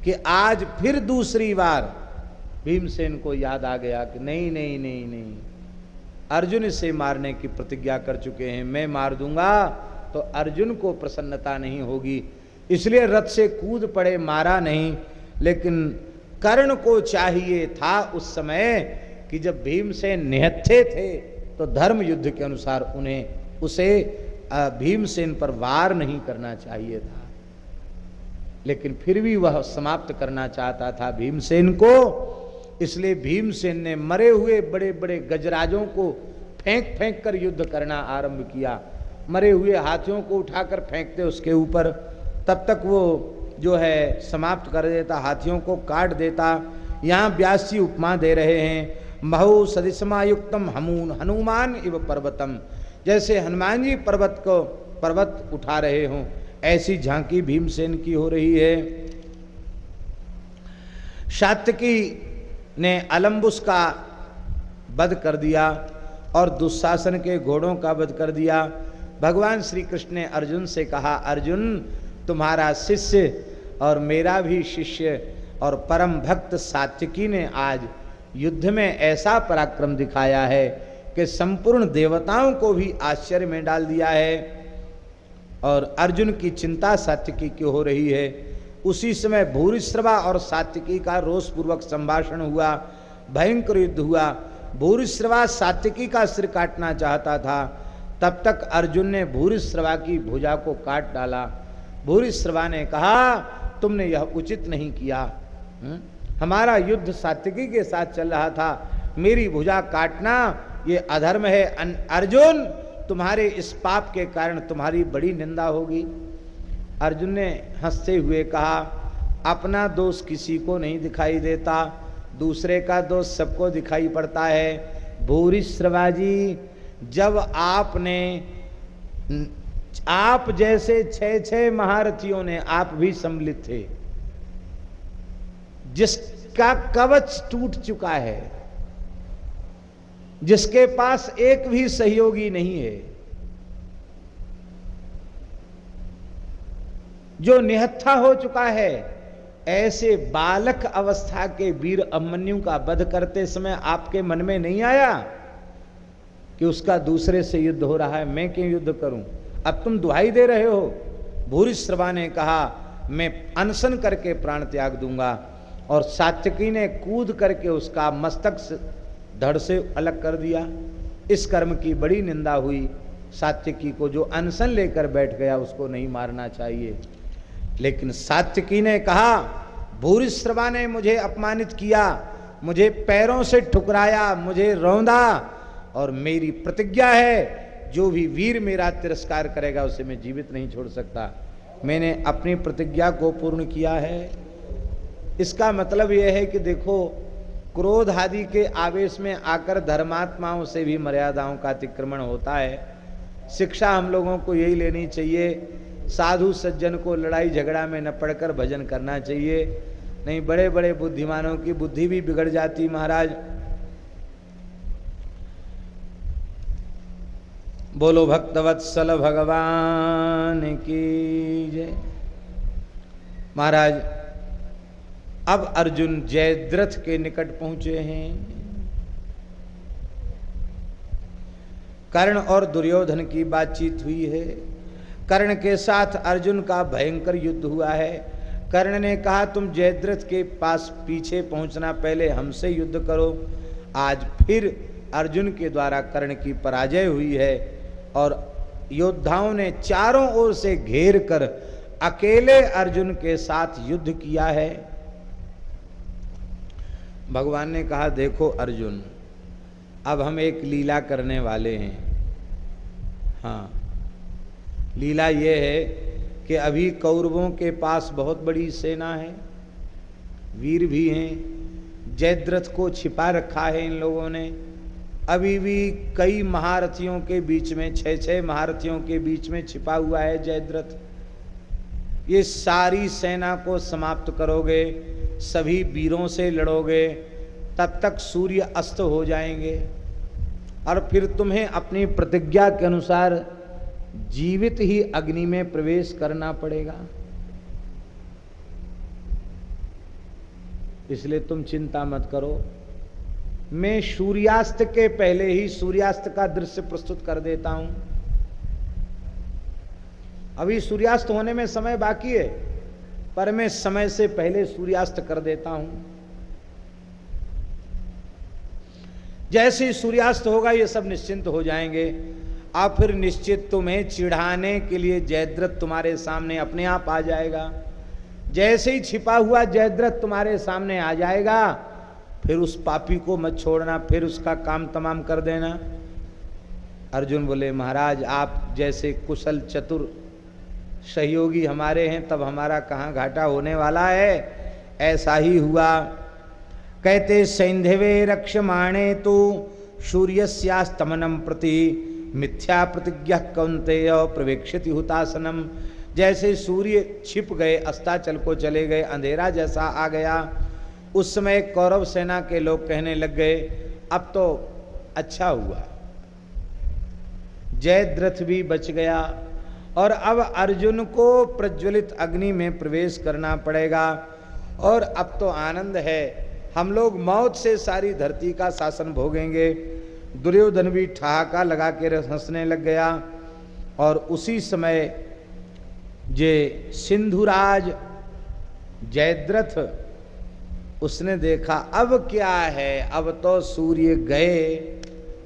कि आज फिर दूसरी बार भीमसेन को याद आ गया कि नहीं नहीं नहीं नहीं, अर्जुन इसे मारने की प्रतिज्ञा कर चुके हैं, मैं मार दूंगा तो अर्जुन को प्रसन्नता नहीं होगी, इसलिए रथ से कूद पड़े, मारा नहीं। लेकिन कर्ण को चाहिए था उस समय कि जब भीमसेन निहत्थे थे तो धर्म युद्ध के अनुसार उसे भीमसेन पर वार नहीं करना चाहिए था, लेकिन फिर भी वह समाप्त करना चाहता था भीमसेन को। इसलिए भीमसेन ने मरे हुए बड़े बड़े गजराजों को फेंक फेंक कर युद्ध करना आरंभ किया। मरे हुए हाथियों को उठाकर फेंकते उसके ऊपर, तब तक वो जो है समाप्त कर देता, हाथियों को काट देता। यहाँ व्यास जी उपमा दे रहे हैं, महु सदिसमायुक्तम हनुमान इव पर्वतम, जैसे हनुमान जी पर्वत उठा रहे हों, ऐसी झांकी भीमसेन की हो रही है। सात्यकी ने अलम्बुस का वध कर दिया और दुशासन के घोड़ों का वध कर दिया। भगवान श्री कृष्ण ने अर्जुन से कहा, अर्जुन तुम्हारा शिष्य और मेरा भी शिष्य और परम भक्त सात्यकी ने आज युद्ध में ऐसा पराक्रम दिखाया है कि संपूर्ण देवताओं को भी आश्चर्य में डाल दिया है। और अर्जुन की चिंता सात्यकी की हो रही है। उसी समय भूरिश्रवा और सात्यकी का रोषपूर्वक संभाषण हुआ, भयंकर युद्ध हुआ। भूरिश्रवा सात्यकी का सिर काटना चाहता था, तब तक अर्जुन ने भूरिश्रवा की भुजा को काट डाला। भूरिश्रवा ने कहा, तुमने यह उचित नहीं किया, हमारा युद्ध सात्यकी के साथ चल रहा था, मेरी भुजा काटना ये अधर्म है। अर्जुन, तुम्हारे इस पाप के कारण तुम्हारी बड़ी निंदा होगी। अर्जुन ने हंसते हुए कहा, अपना दोष किसी को नहीं दिखाई देता, दूसरे का दोष सबको दिखाई पड़ता है। भूरिश्रवा जी, जब आप जैसे 6 महारथियों ने, आप भी सम्मिलित थे, जिसका कवच टूट चुका है, जिसके पास एक भी सहयोगी नहीं है, जो निहत्था हो चुका है, ऐसे बालक अवस्था के वीर अभिमन्यु का वध करते समय आपके मन में नहीं आया कि उसका दूसरे से युद्ध हो रहा है, मैं क्यों युद्ध करूं? अब तुम दुहाई दे रहे हो। भूरिश्रवा ने कहा, मैं अनशन करके प्राण त्याग दूंगा। और सात्यकी ने कूद करके उसका मस्तक धड़ से अलग कर दिया। इस कर्म की बड़ी निंदा हुई। सात्यकी को जो अनशन लेकर बैठ गया उसको नहीं मारना चाहिए। लेकिन सात्यकी ने कहा, भूरिश्रवा ने मुझे अपमानित किया, मुझे पैरों से ठुकराया, मुझे रौंदा, और मेरी प्रतिज्ञा है जो भी वीर मेरा तिरस्कार करेगा उसे मैं जीवित नहीं छोड़ सकता। मैंने अपनी प्रतिज्ञा को पूर्ण किया है। इसका मतलब यह है कि देखो, क्रोध आदि के आवेश में आकर धर्मात्माओं से भी मर्यादाओं का अतिक्रमण होता है। शिक्षा हम लोगों को यही लेनी चाहिए, साधु सज्जन को लड़ाई झगड़ा में न पड़कर भजन करना चाहिए, नहीं बड़े बड़े बुद्धिमानों की बुद्धि भी बिगड़ जाती महाराज। बोलो भक्तवत्सल भगवान की जय। महाराज, अब अर्जुन जयद्रथ के निकट पहुंचे हैं। कर्ण और दुर्योधन की बातचीत हुई है। कर्ण के साथ अर्जुन का भयंकर युद्ध हुआ है। कर्ण ने कहा, तुम जयद्रथ के पास पीछे पहुंचना, पहले हमसे युद्ध करो। आज फिर अर्जुन के द्वारा कर्ण की पराजय हुई है और योद्धाओं ने चारों ओर से घेर कर अकेले अर्जुन के साथ युद्ध किया है। भगवान ने कहा, देखो अर्जुन, अब हम एक लीला करने वाले हैं। हाँ, लीला ये है कि अभी कौरवों के पास बहुत बड़ी सेना है, वीर भी हैं, जयद्रथ को छिपा रखा है इन लोगों ने। अभी भी कई महारथियों के बीच में, 6 महारथियों के बीच में छिपा हुआ है जयद्रथ। ये सारी सेना को समाप्त करोगे, सभी वीरों से लड़ोगे, तब तक सूर्य अस्त हो जाएंगे और फिर तुम्हें अपनी प्रतिज्ञा के अनुसार जीवित ही अग्नि में प्रवेश करना पड़ेगा। इसलिए तुम चिंता मत करो, मैं सूर्यास्त के पहले ही सूर्यास्त का दृश्य प्रस्तुत कर देता हूं। अभी सूर्यास्त होने में समय बाकी है, पर मैं समय से पहले सूर्यास्त कर देता हूं। जैसे ही सूर्यास्त होगा ये सब निश्चिंत हो जाएंगे। अब फिर निश्चित तुम्हें चिढ़ाने के लिए जयद्रथ तुम्हारे सामने अपने आप आ जाएगा। जैसे ही छिपा हुआ जयद्रथ तुम्हारे सामने आ जाएगा, फिर उस पापी को मत छोड़ना, फिर उसका काम तमाम कर देना। अर्जुन बोले महाराज आप जैसे कुशल चतुर सहयोगी हमारे हैं, तब हमारा कहाँ घाटा होने वाला है। ऐसा ही हुआ। कहते सैंधवे रक्षमाणे तो सूर्यस्यास्तमनम प्रति मिथ्या प्रतिज्ञा कौन्तेय प्रवेक्षति हुतासनम। जैसे सूर्य छिप गए, अस्ताचल को चले गए, अंधेरा जैसा आ गया, उस समय कौरव सेना के लोग कहने लग गए अब तो अच्छा हुआ, जयद्रथ भी बच गया और अब अर्जुन को प्रज्वलित अग्नि में प्रवेश करना पड़ेगा और अब तो आनंद है, हम लोग मौत से सारी धरती का शासन भोगेंगे। दुर्योधन भी ठहाका लगा के हंसने लग गया। और उसी समय जे सिंधुराज जयद्रथ उसने देखा अब क्या है, अब तो सूर्य गए,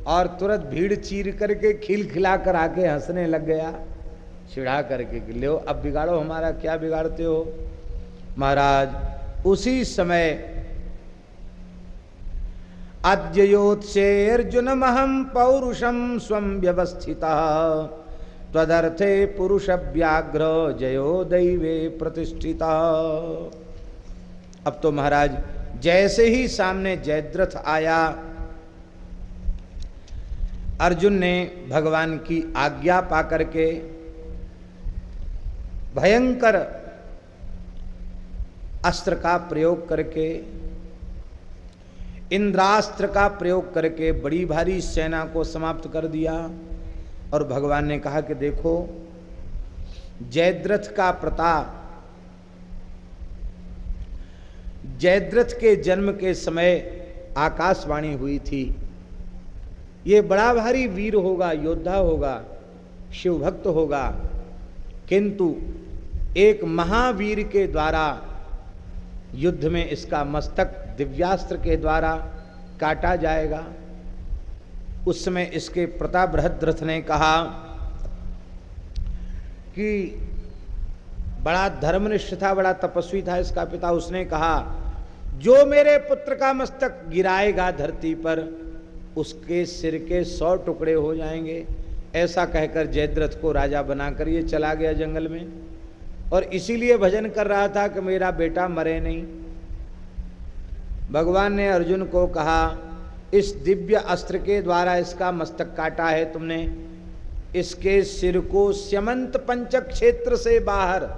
और तुरंत भीड़ चीर करके खिलखिला कर आके हंसने लग गया, चिढ़ा करके कि लो अब बिगाड़ो हमारा, क्या बिगाड़ते हो महाराज। उसी समय अद्योत्से अर्जुनमहं पौरुषम स्वं व्यवस्थितः त्वदर्थे पुरुष व्याघ्र जयो दैवे प्रतिष्ठिता। अब तो महाराज जैसे ही सामने जयद्रथ आया, अर्जुन ने भगवान की आज्ञा पाकर के भयंकर अस्त्र का प्रयोग करके, इंद्रास्त्र का प्रयोग करके बड़ी भारी सेना को समाप्त कर दिया। और भगवान ने कहा कि देखो जयद्रथ का प्रताप, जयद्रथ के जन्म के समय आकाशवाणी हुई थी, ये बड़ा भारी वीर होगा, योद्धा होगा, शिव भक्त होगा, किंतु एक महावीर के द्वारा युद्ध में इसका मस्तक दिव्यास्त्र के द्वारा काटा जाएगा। उस समय इसके प्रतापबृहद्रथ ने कहा कि बड़ा धर्मनिष्ठ था, बड़ा तपस्वी था इसका पिता, उसने कहा जो मेरे पुत्र का मस्तक गिराएगा धरती पर उसके सिर के 100 टुकड़े हो जाएंगे। ऐसा कहकर जयद्रथ को राजा बनाकर ये चला गया जंगल में, और इसीलिए भजन कर रहा था कि मेरा बेटा मरे नहीं। भगवान ने अर्जुन को कहा इस दिव्य अस्त्र के द्वारा इसका मस्तक काटा है तुमने, इसके सिर को स्यमंत पंचक क्षेत्र से बाहर,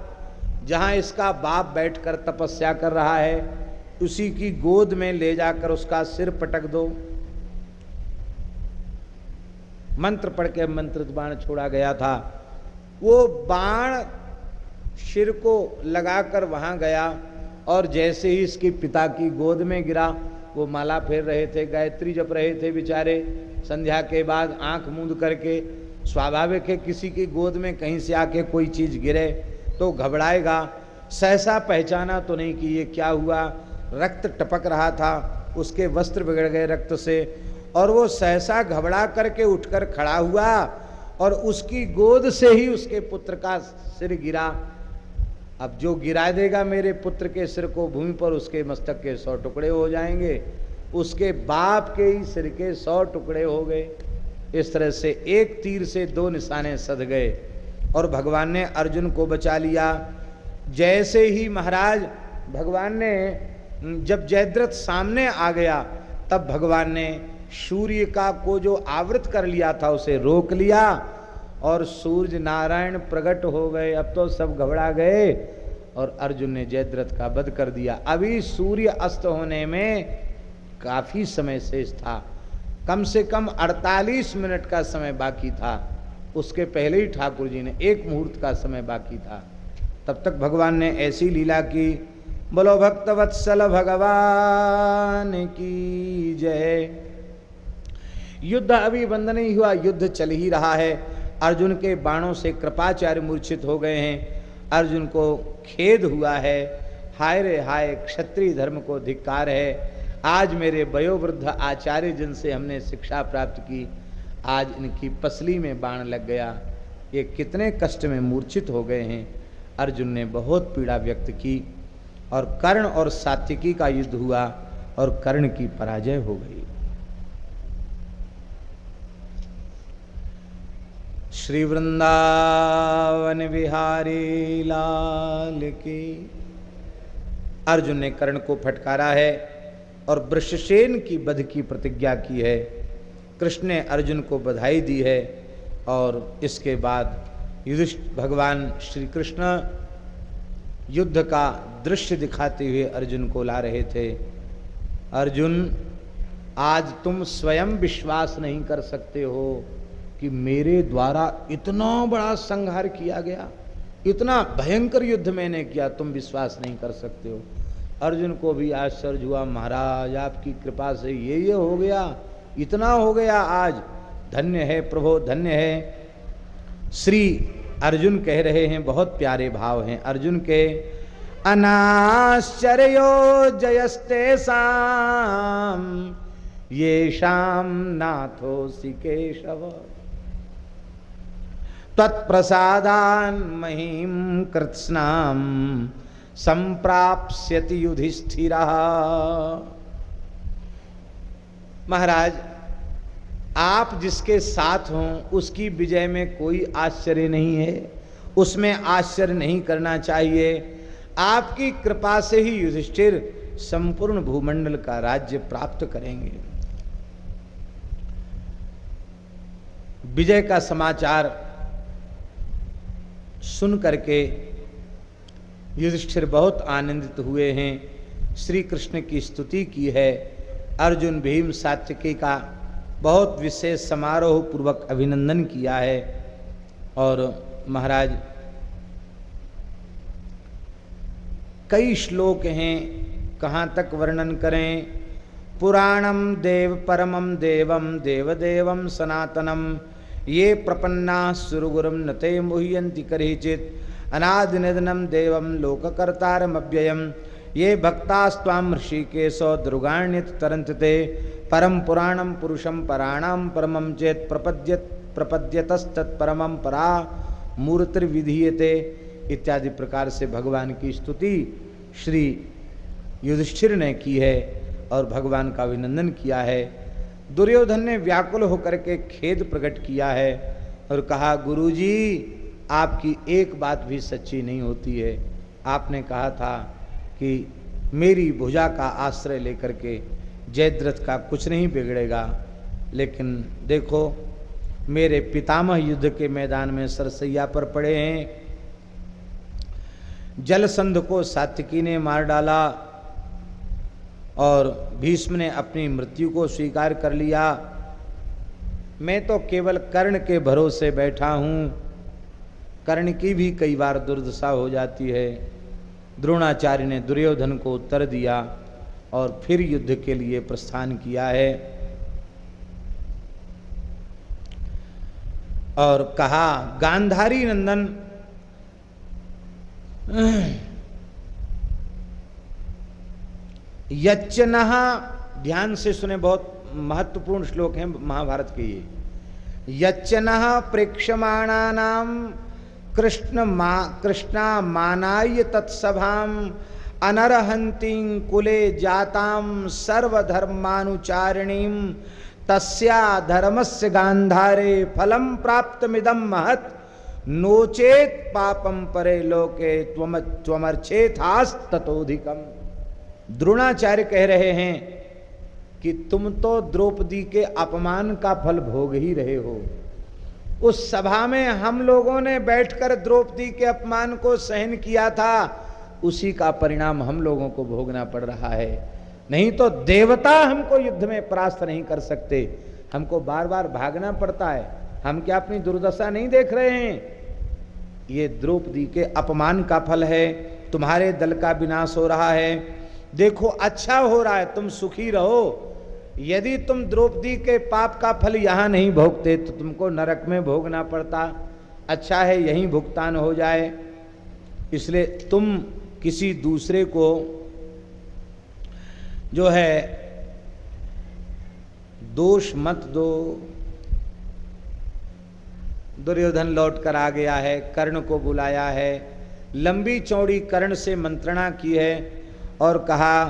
जहां इसका बाप बैठकर तपस्या कर रहा है, उसी की गोद में ले जाकर उसका सिर पटक दो। मंत्र पढ़ के मंत्रित बाण छोड़ा गया था, वो बाण सिर को लगाकर वहां गया और जैसे ही इसके पिता की गोद में गिरा, वो माला फेर रहे थे, गायत्री जप रहे थे बेचारे, संध्या के बाद आंख मूंद करके। स्वाभाविक है किसी की गोद में कहीं से आके कोई चीज गिरे तो घबराएगा। सहसा पहचाना तो नहीं कि ये क्या हुआ, रक्त टपक रहा था, उसके वस्त्र बिगड़ गए रक्त से, और वो सहसा घबरा करके उठकर खड़ा हुआ और उसकी गोद से ही उसके पुत्र का सिर गिरा। अब जो गिरा देगा मेरे पुत्र के सिर को भूमि पर, उसके मस्तक के 100 टुकड़े हो जाएंगे। उसके बाप के ही सिर के 100 टुकड़े हो गए। इस तरह से एक तीर से 2 निशाने सध गए और भगवान ने अर्जुन को बचा लिया। जैसे ही महाराज भगवान ने, जब जयद्रथ सामने आ गया, तब भगवान ने सूर्य का को जो आवृत कर लिया था उसे रोक लिया और सूर्य नारायण प्रकट हो गए। अब तो सब घबरा गए और अर्जुन ने जयद्रथ का वध कर दिया। अभी सूर्य अस्त होने में काफी समय शेष था, कम से कम 48 मिनट का समय बाकी था। उसके पहले ही ठाकुर जी ने 1 मुहूर्त का समय बाकी था। तब तक भगवान ने ऐसी लीला की। बोलो भक्तवत्सल भगवान की जय। युद्ध अभी बंद नहीं हुआ, युद्ध चल ही रहा है। अर्जुन के बाणों से कृपाचार्य मूर्छित हो गए हैं। अर्जुन को खेद हुआ है, हाय रे हाय, क्षत्रिय धर्म को धिक्कार है। आज मेरे वयोवृद्ध आचार्य जिनसे हमने शिक्षा प्राप्त की, आज इनकी पसली में बाण लग गया, ये कितने कष्ट में मूर्छित हो गए हैं। अर्जुन ने बहुत पीड़ा व्यक्त की और कर्ण और सात्विकी का युद्ध हुआ। और कर्ण की पराजय हो गई। श्री वृंदावन बिहारी लाल की। अर्जुन ने कर्ण को फटकारा है और वृषसेन की वध की प्रतिज्ञा की है। कृष्ण ने अर्जुन को बधाई दी है और इसके बाद भगवान श्री कृष्ण युद्ध का दृश्य दिखाते हुए अर्जुन को ला रहे थे। अर्जुन, आज तुम स्वयं विश्वास नहीं कर सकते हो कि मेरे द्वारा इतना बड़ा संहार किया गया, इतना भयंकर युद्ध मैंने किया, तुम विश्वास नहीं कर सकते हो। अर्जुन को भी आश्चर्य हुआ, महाराज आपकी कृपा से ये हो गया, इतना हो गया आज, धन्य है प्रभु, धन्य है। श्री अर्जुन कह रहे हैं, बहुत प्यारे भाव हैं अर्जुन के। अनाश्चर्यो जयस्ते साम ये शाम नाथोसि केशव तत्प्रसादान महीम कृत्स्नाम संप्राप्स्यति युधिष्ठिरः। महाराज, आप जिसके साथ हों उसकी विजय में कोई आश्चर्य नहीं है, उसमें आश्चर्य नहीं करना चाहिए। आपकी कृपा से ही युधिष्ठिर संपूर्ण भूमंडल का राज्य प्राप्त करेंगे। विजय का समाचार सुन करके युधिष्ठिर बहुत आनंदित हुए हैं। श्री कृष्ण की स्तुति की है। अर्जुन भीम सात्यकी का बहुत विशेष समारोह पूर्वक अभिनंदन किया है। और महाराज, कई श्लोक हैं, कहाँ तक वर्णन करें। पुराणम देव परमम देवम देवदेवम सनातनम ये प्रपन्ना सुरगुरुम नते मुह्यन्ति करिचित अनादिनिधनम देवम लोककर्तारमव्ययम ये भक्तास्त्वाम ऋषिकेशो दुर्गाण्यत तरन्ते परम पुराणम पुरुषम पराणाम परमम चेत प्रपद्यतस्तत्परमं परा मूर्तिर्विधीयते इत्यादि प्रकार से भगवान की स्तुति श्री युधिष्ठिर ने की है और भगवान का अभिनंदन किया है। दुर्योधन ने व्याकुल होकर के खेद प्रकट किया है और कहा, गुरुजी आपकी एक बात भी सच्ची नहीं होती है। आपने कहा था कि मेरी भुजा का आश्रय लेकर के जयद्रथ का कुछ नहीं बिगड़ेगा, लेकिन देखो मेरे पितामह युद्ध के मैदान में सरसैया पर पड़े हैं। जलसंध को सात्यकी ने मार डाला और भीष्म ने अपनी मृत्यु को स्वीकार कर लिया। मैं तो केवल कर्ण के भरोसे बैठा हूँ। कर्ण की भी कई बार दुर्दशा हो जाती है। द्रोणाचार्य ने दुर्योधन को उत्तर दिया और फिर युद्ध के लिए प्रस्थान किया है और कहा, गांधारी नंदन यच्चनः, ध्यान से सुने, बहुत महत्वपूर्ण श्लोक है महाभारत के ये। यच्चनः प्रेक्षमाणानां कृष्णा मानाय तत्सभाम अनरहंतीं कुले जातां सर्वधर्मानुचारिणीं तस्या धर्मस्य गांधारे फलं प्राप्तमिदं महत् नोचेत पापम परे लोके त्वमर्चेथास्ततोधिकम्। द्रोणाचार्य कह रहे हैं कि तुम तो द्रौपदी के अपमान का फल भोग ही रहे हो। उस सभा में हम लोगों ने बैठकर द्रौपदी के अपमान को सहन किया था, उसी का परिणाम हम लोगों को भोगना पड़ रहा है। नहीं तो देवता हमको युद्ध में परास्त नहीं कर सकते, हमको बार बार भागना पड़ता है। हम क्या अपनी दुर्दशा नहीं देख रहे हैं? ये द्रौपदी के अपमान का फल है। तुम्हारे दल का विनाश हो रहा है, देखो अच्छा हो रहा है, तुम सुखी रहो। यदि तुम द्रौपदी के पाप का फल यहाँ नहीं भोगते तो तुमको नरक में भोगना पड़ता। अच्छा है यहीं भुगतान हो जाए। इसलिए तुम किसी दूसरे को जो है दोष मत दो। दुर्योधन लौट कर आ गया है, कर्ण को बुलाया है, लंबी चौड़ी कर्ण से मंत्रणा की है और कहा,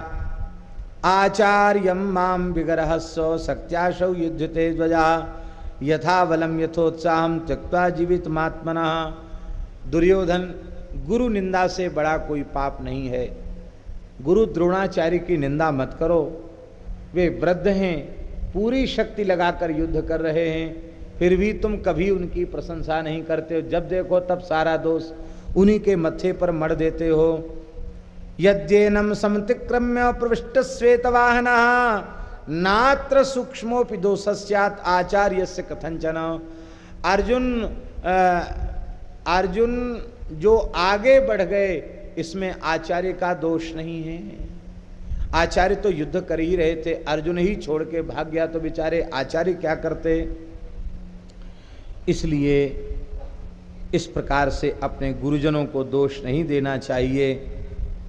आचार्यम माम विग्रहस्व सत्याशौ युध्यते ध्वजा यथा बलम यथोत्साहम त्यक्त्वा जीवित मात्मना। दुर्योधन, गुरु निंदा से बड़ा कोई पाप नहीं है। गुरु द्रोणाचार्य की निंदा मत करो, वे वृद्ध हैं, पूरी शक्ति लगाकर युद्ध कर रहे हैं, फिर भी तुम कभी उनकी प्रशंसा नहीं करते हो। जब देखो तब सारा दोष उन्हीं के मत्थे पर मढ़ देते हो। यद्येनम समतिक्रम्य प्रविष्ट श्वेतवाहना नात्र सूक्ष्मोपि दोषस्यात् आचार्यस्य कथंचन। अर्जुन जो आगे बढ़ गए इसमें आचार्य का दोष नहीं है। आचार्य तो युद्ध कर ही रहे थे, अर्जुन ही छोड़ के भाग गया तो बेचारे आचार्य क्या करते। इसलिए इस प्रकार से अपने गुरुजनों को दोष नहीं देना चाहिए,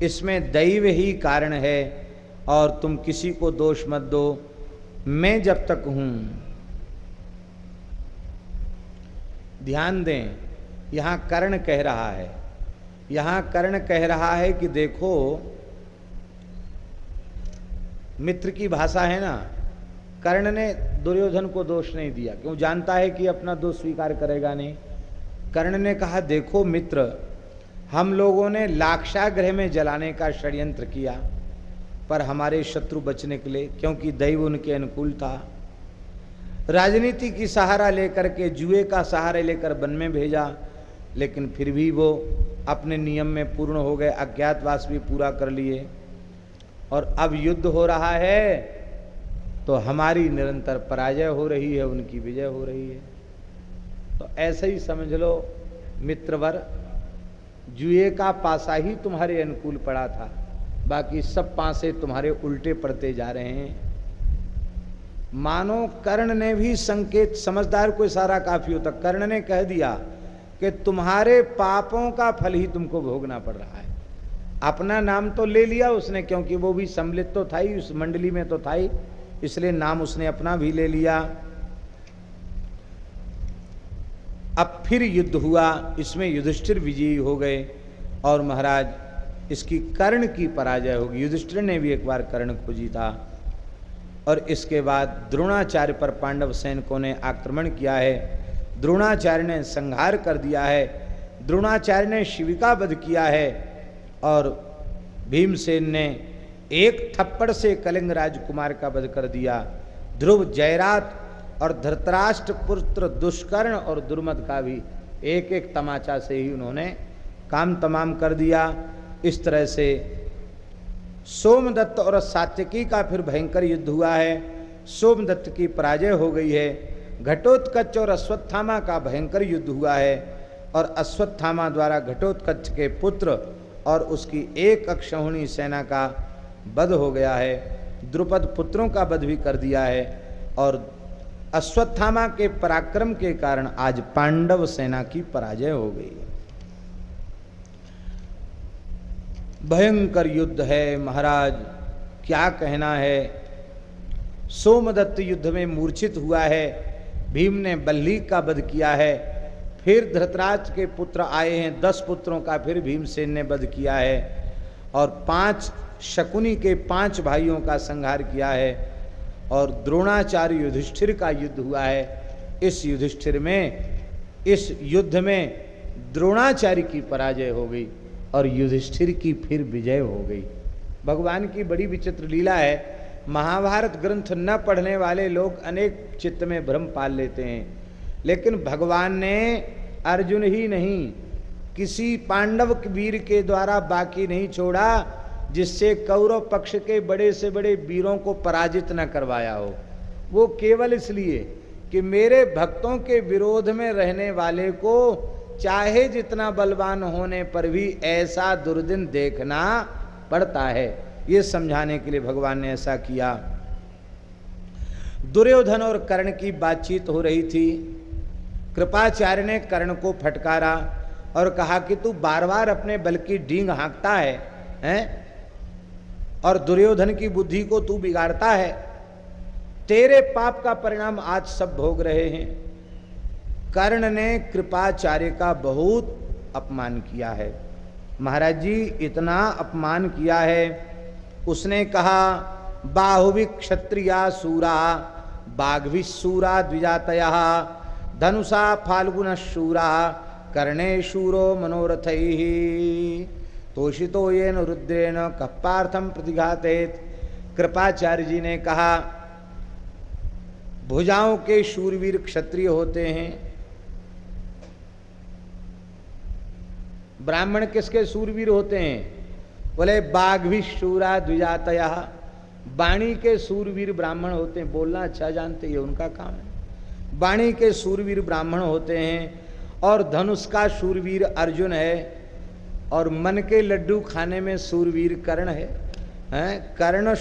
इसमें दैव ही कारण है और तुम किसी को दोष मत दो। मैं जब तक हूं, ध्यान दें, यहां कर्ण कह रहा है, यहां कर्ण कह रहा है कि देखो, मित्र की भाषा है ना। कर्ण ने दुर्योधन को दोष नहीं दिया, क्यों, जानता है कि अपना दोष स्वीकार करेगा नहीं। कर्ण ने कहा देखो मित्र, हम लोगों ने लाक्षागृह में जलाने का षड्यंत्र किया, पर हमारे शत्रु बचने के लिए, क्योंकि दैव उनके अनुकूल था, राजनीति की सहारा लेकर के, जुए का सहारा लेकर वन में भेजा, लेकिन फिर भी वो अपने नियम में पूर्ण हो गए, अज्ञातवास भी पूरा कर लिए, और अब युद्ध हो रहा है तो हमारी निरंतर पराजय हो रही है, उनकी विजय हो रही है। तो ऐसे ही समझ लो मित्रवर, जुए का पासा ही तुम्हारे अनुकूल पड़ा था, बाकी सब पासे तुम्हारे उल्टे पड़ते जा रहे हैं। मानो कर्ण ने भी संकेत, समझदार को इशारा काफी होता, कर्ण ने कह दिया कि तुम्हारे पापों का फल ही तुमको भोगना पड़ रहा है। अपना नाम तो ले लिया उसने, क्योंकि वो भी सम्मिलित तो था ही, उस मंडली में तो था ही, इसलिए नाम उसने अपना भी ले लिया। अब फिर युद्ध हुआ, इसमें युधिष्ठिर विजयी हो गए और महाराज इसकी कर्ण की पराजय होगी। युधिष्ठिर ने भी एक बार कर्ण को जीता और इसके बाद द्रोणाचार्य पर पांडव सैनिकों ने आक्रमण किया है, द्रोणाचार्य ने संहार कर दिया है, द्रोणाचार्य ने शिविका वध किया है और भीमसेन ने एक थप्पड़ से कलिंग राजकुमार का वध कर दिया। ध्रुव, जयरात और धृतराष्ट्र पुत्र दुष्कर्ण और दुर्मद का भी एक एक तमाचा से ही उन्होंने काम तमाम कर दिया। इस तरह से सोमदत्त और सात्यकी का फिर भयंकर युद्ध हुआ है, सोमदत्त की पराजय हो गई है। घटोत्कच और अश्वत्थामा का भयंकर युद्ध हुआ है और अश्वत्थामा द्वारा घटोत्कच के पुत्र और उसकी एक अक्षौहिणी सेना का वध हो गया है। द्रुपद पुत्रों का वध भी कर दिया है और अश्वत्थामा के पराक्रम के कारण आज पांडव सेना की पराजय हो गई। भयंकर युद्ध है महाराज, क्या कहना है। सोमदत्त युद्ध में मूर्छित हुआ है, भीम ने बल्ली का वध किया है। फिर धृतराष्ट्र के पुत्र आए हैं, 10 पुत्रों का फिर भीमसेन ने वध किया है और 5 शकुनी के 5 भाइयों का संहार किया है और द्रोणाचार्य युधिष्ठिर का युद्ध हुआ है। इस युद्ध में द्रोणाचार्य की पराजय हो गई और युधिष्ठिर की फिर विजय हो गई। भगवान की बड़ी विचित्र लीला है। महाभारत ग्रंथ न पढ़ने वाले लोग अनेक चित्त में भ्रम पाल लेते हैं, लेकिन भगवान ने अर्जुन ही नहीं, किसी पांडव वीर के द्वारा बाकी नहीं छोड़ा जिससे कौरव पक्ष के बड़े से बड़े वीरों को पराजित न करवाया हो। वो केवल इसलिए कि मेरे भक्तों के विरोध में रहने वाले को चाहे जितना बलवान होने पर भी ऐसा दुर्दिन देखना पड़ता है, ये समझाने के लिए भगवान ने ऐसा किया। दुर्योधन और कर्ण की बातचीत हो रही थी। कृपाचार्य ने कर्ण को फटकारा और कहा कि तू बार बार अपने बल की डींग हाँकता है और दुर्योधन की बुद्धि को तू बिगाड़ता है, तेरे पाप का परिणाम आज सब भोग रहे हैं। कर्ण ने कृपाचार्य का बहुत अपमान किया है महाराज जी, इतना अपमान किया है। उसने कहा बाहुवि क्षत्रिया सूरा बाघवि सूरा द्विजातया धनुषा फाल्गुन शूरा कर्णे शूरो मनोरथैः तोषितो येन रुद्रेण कपार्थम प्रतिघातेत। कृपाचार्य जी ने कहा भुजाओं के शूरवीर क्षत्रिय होते हैं। ब्राह्मण किसके शूरवीर होते हैं? बोले बाघवी शूरा द्विजातया, वाणी के शूरवीर ब्राह्मण होते हैं। बोलना अच्छा जानते, ये उनका काम है। वाणी के शूरवीर ब्राह्मण होते हैं और धनुष का शूरवीर अर्जुन है और मन के लड्डू खाने में शूरवीर कर्ण है। कर्ण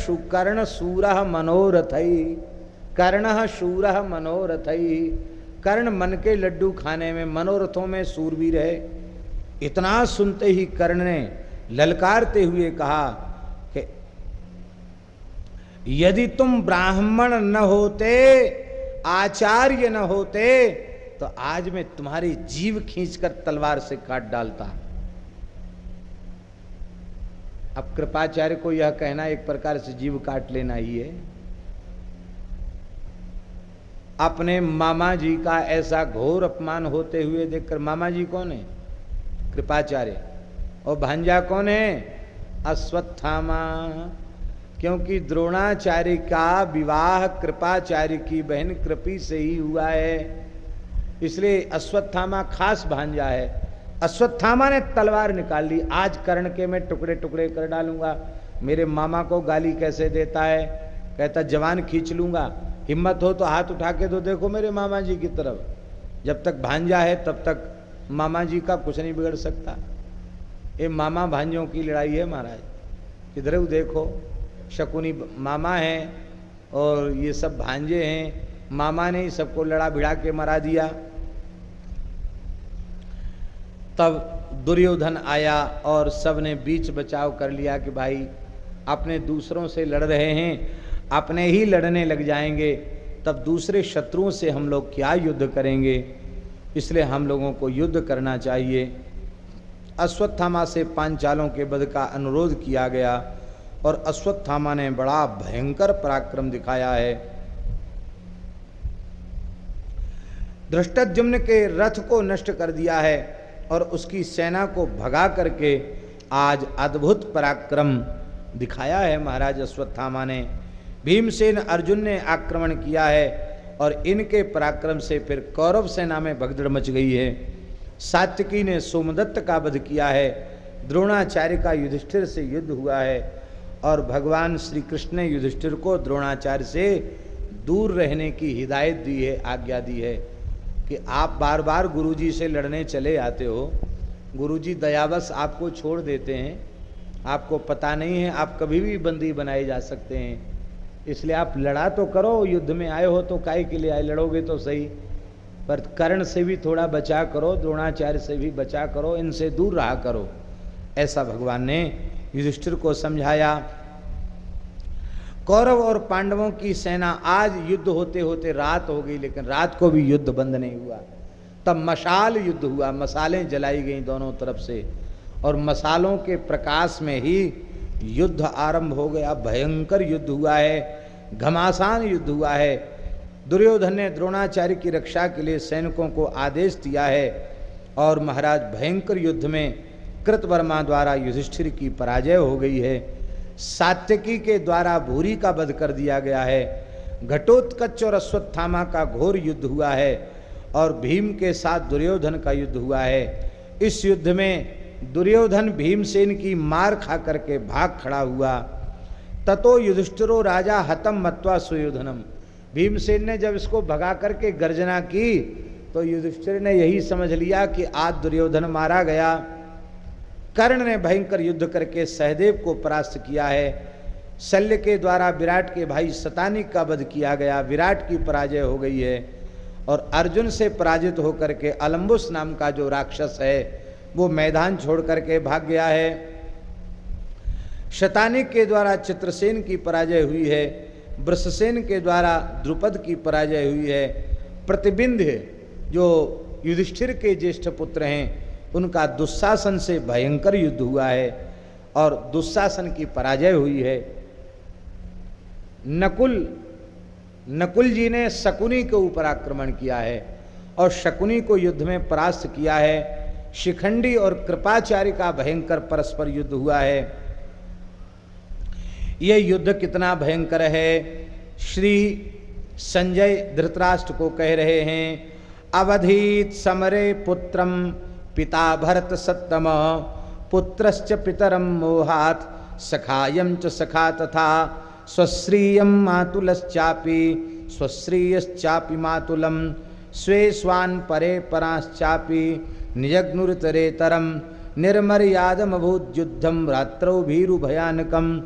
शूरः मनोरथई, कर्ण शूरः मनोरथई। कर्ण मन के लड्डू खाने में, मनोरथों में शूरवीर है। इतना सुनते ही कर्ण ने ललकारते हुए कहा कि यदि तुम ब्राह्मण न होते, आचार्य न होते, तो आज मैं तुम्हारी जीव खींचकर तलवार से काट डालता। अब कृपाचार्य को यह कहना एक प्रकार से जीव काट लेना ही है। अपने मामा जी का ऐसा घोर अपमान होते हुए देखकर, मामा जी कौन है? कृपाचार्य। और भांजा कौन है? अश्वत्थामा। क्योंकि द्रोणाचार्य का विवाह कृपाचार्य की बहन कृपी से ही हुआ है, इसलिए अश्वत्थामा खास भांजा है। अश्वत्थामा ने तलवार निकाल ली। आज कर्ण के मैं टुकड़े टुकड़े कर डालूंगा। मेरे मामा को गाली कैसे देता है, कहता जवान खींच लूंगा, हिम्मत हो तो हाथ उठा के तो देखो मेरे मामा जी की तरफ। जब तक भांजा है तब तक मामा जी का कुछ नहीं बिगड़ सकता। ये मामा भांजों की लड़ाई है महाराज। किधर देखो, शकुनी मामा है और ये सब भांजे हैं। मामा ने ही सबको लड़ा भिड़ा के मरा दिया। तब दुर्योधन आया और सब ने बीच बचाव कर लिया कि भाई अपने दूसरों से लड़ रहे हैं, अपने ही लड़ने लग जाएंगे, तब दूसरे शत्रुओं से हम लोग क्या युद्ध करेंगे, इसलिए हम लोगों को युद्ध करना चाहिए। अश्वत्थामा से पांचालों के वध का अनुरोध किया गया और अश्वत्थामा ने बड़ा भयंकर पराक्रम दिखाया है। धृष्टद्युम्न के रथ को नष्ट कर दिया है और उसकी सेना को भगा करके आज अद्भुत पराक्रम दिखाया है महाराज अश्वत्थामा ने। भीमसेन अर्जुन ने आक्रमण किया है और इनके पराक्रम से फिर कौरव सेना में भगदड़ मच गई है। सात्यकी ने सोमदत्त का वध किया है। द्रोणाचार्य का युधिष्ठिर से युद्ध हुआ है और भगवान श्री कृष्ण ने युधिष्ठिर को द्रोणाचार्य से दूर रहने की हिदायत दी है, आज्ञा दी है कि आप बार बार गुरुजी से लड़ने चले आते हो, गुरुजी दयावश आपको छोड़ देते हैं, आपको पता नहीं है आप कभी भी बंदी बनाए जा सकते हैं, इसलिए आप लड़ा तो करो। युद्ध में आए हो तो काहे के लिए आए, लड़ोगे तो सही, पर कर्ण से भी थोड़ा बचा करो, द्रोणाचार्य से भी बचा करो, इनसे दूर रहा करो। ऐसा भगवान ने युधिष्ठिर को समझाया। कौरव और पांडवों की सेना, आज युद्ध होते होते रात हो गई, लेकिन रात को भी युद्ध बंद नहीं हुआ। तब मशाल युद्ध हुआ, मसालें जलाई गईं दोनों तरफ से और मसालों के प्रकाश में ही युद्ध आरंभ हो गया। भयंकर युद्ध हुआ है, घमासान युद्ध हुआ है। दुर्योधन ने द्रोणाचार्य की रक्षा के लिए सैनिकों को आदेश दिया है और महाराज भयंकर युद्ध में कृतवर्मा द्वारा युधिष्ठिर की पराजय हो गई है। सात्यकी के द्वारा भूरी का वध कर दिया गया है। घटोत्कच और अश्वत्थामा का घोर युद्ध हुआ है और भीम के साथ दुर्योधन का युद्ध हुआ है। इस युद्ध में दुर्योधन भीमसेन की मार खा करके भाग खड़ा हुआ। ततो युधिष्ठिरो राजा हतम मत्वा सुयोधनम। भीमसेन ने जब इसको भगा करके गर्जना की तो युधिष्ठिर ने यही समझ लिया कि आज दुर्योधन मारा गया। कर्ण ने भयंकर युद्ध करके सहदेव को परास्त किया है। शल्य के द्वारा विराट के भाई शतानिक का वध किया गया, विराट की पराजय हो गई है और अर्जुन से पराजित होकर के अलम्बुस नाम का जो राक्षस है वो मैदान छोड़ करके भाग गया है। शतानिक के द्वारा चित्रसेन की पराजय हुई है, वृषसेन के द्वारा द्रुपद की पराजय हुई है। प्रतिबिंध्य जो युधिष्ठिर के ज्येष्ठ पुत्र हैं उनका दुशासन से भयंकर युद्ध हुआ है और दुशासन की पराजय हुई है। नकुल जी ने शकुनी के ऊपर आक्रमण किया है और शकुनी को युद्ध में परास्त किया है। शिखंडी और कृपाचार्य का भयंकर परस्पर युद्ध हुआ है। यह युद्ध कितना भयंकर है, श्री संजय धृतराष्ट्र को कह रहे हैं। अवधीत समरे पुत्रम पिता भरत सत्तम पुत्रश्च पितरम मोहात सखायम च सखा तथा स्वश्रियम मातुलश्चापि स्वश्रियश्चापि मातुलम स्वे स्वान् परे पराश्चापि निजग्नुरतरेतरम निर्मर्यादमभूत युद्धम रात्रौ भीरु भयानकम।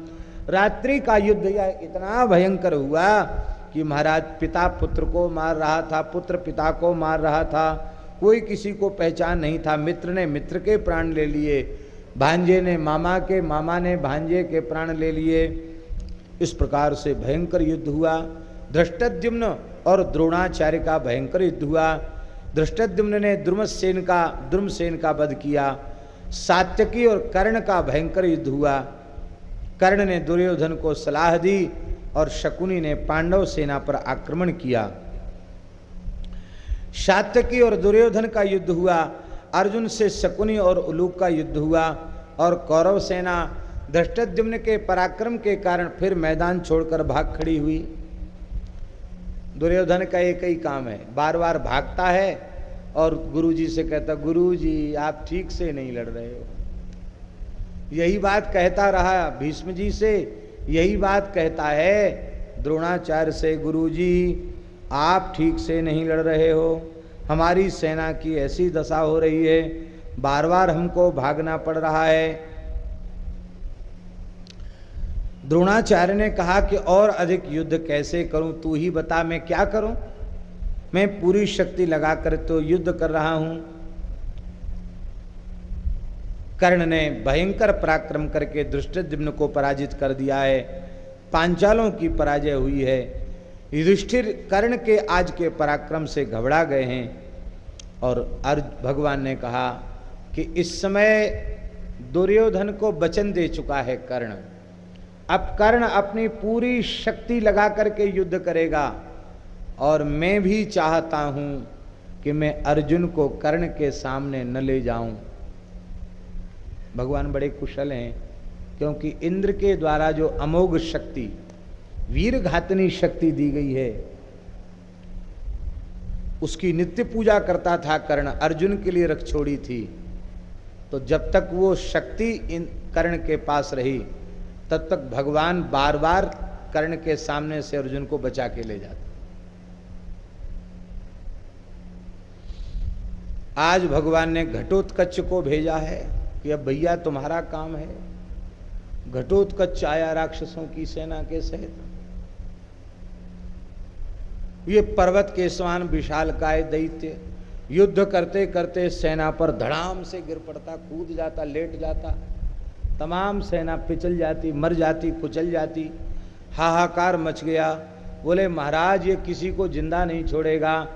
रात्रि का युद्ध यह इतना भयंकर हुआ कि महाराज पिता पुत्र को मार रहा था, पुत्र पिता को मार रहा था, कोई किसी को पहचान नहीं था। मित्र ने मित्र के प्राण ले लिए, भांजे ने मामा के, मामा ने भांजे के प्राण ले लिए। इस प्रकार से भयंकर युद्ध हुआ। धृष्टद्युम्न और द्रोणाचार्य का भयंकर युद्ध हुआ। धृष्टद्युम्न ने द्रुमसेन का वध किया। सात्यकी और कर्ण का भयंकर युद्ध हुआ। कर्ण ने दुर्योधन को सलाह दी और शकुनी ने पांडव सेना पर आक्रमण किया। सात्यकी और दुर्योधन का युद्ध हुआ। अर्जुन से शकुनी और उलूक का युद्ध हुआ और कौरव सेना धृष्टद्युम्न के पराक्रम के कारण फिर मैदान छोड़कर भाग खड़ी हुई। दुर्योधन का एक ही काम है, बार बार भागता है और गुरुजी से कहता, गुरुजी आप ठीक से नहीं लड़ रहे हो। यही बात कहता रहा भीष्म जी से, यही बात कहता है द्रोणाचार्य से, गुरुजी आप ठीक से नहीं लड़ रहे हो, हमारी सेना की ऐसी दशा हो रही है, बार बार हमको भागना पड़ रहा है। द्रोणाचार्य ने कहा कि और अधिक युद्ध कैसे करूं, तू ही बता, मैं क्या करूं, मैं पूरी शक्ति लगाकर तो युद्ध कर रहा हूं। कर्ण ने भयंकर पराक्रम करके धृष्टद्युम्न को पराजित कर दिया है। पांचालों की पराजय हुई है। युधिष्ठिर कर्ण के आज के पराक्रम से घबरा गए हैं और भगवान ने कहा कि इस समय दुर्योधन को वचन दे चुका है कर्ण, अब कर्ण अपनी पूरी शक्ति लगा करके युद्ध करेगा और मैं भी चाहता हूं कि मैं अर्जुन को कर्ण के सामने न ले जाऊं। भगवान बड़े कुशल हैं, क्योंकि इंद्र के द्वारा जो अमोघ शक्ति, वीर घातनी शक्ति दी गई है, उसकी नित्य पूजा करता था कर्ण, अर्जुन के लिए रख छोड़ी थी। तो जब तक वो शक्ति कर्ण के पास रही तब तक भगवान बार बार कर्ण के सामने से अर्जुन को बचा के ले जाते। आज भगवान ने घटोत्कच को भेजा है कि अब भैया तुम्हारा काम है। घटोत्कच आया राक्षसों की सेना के सहित। ये पर्वत के समान विशालकाय दैत्य युद्ध करते करते सेना पर धड़ाम से गिर पड़ता, कूद जाता, लेट जाता, तमाम सेना पिचल जाती, मर जाती, कुचल जाती। हाहाकार मच गया। बोले महाराज ये किसी को जिंदा नहीं छोड़ेगा।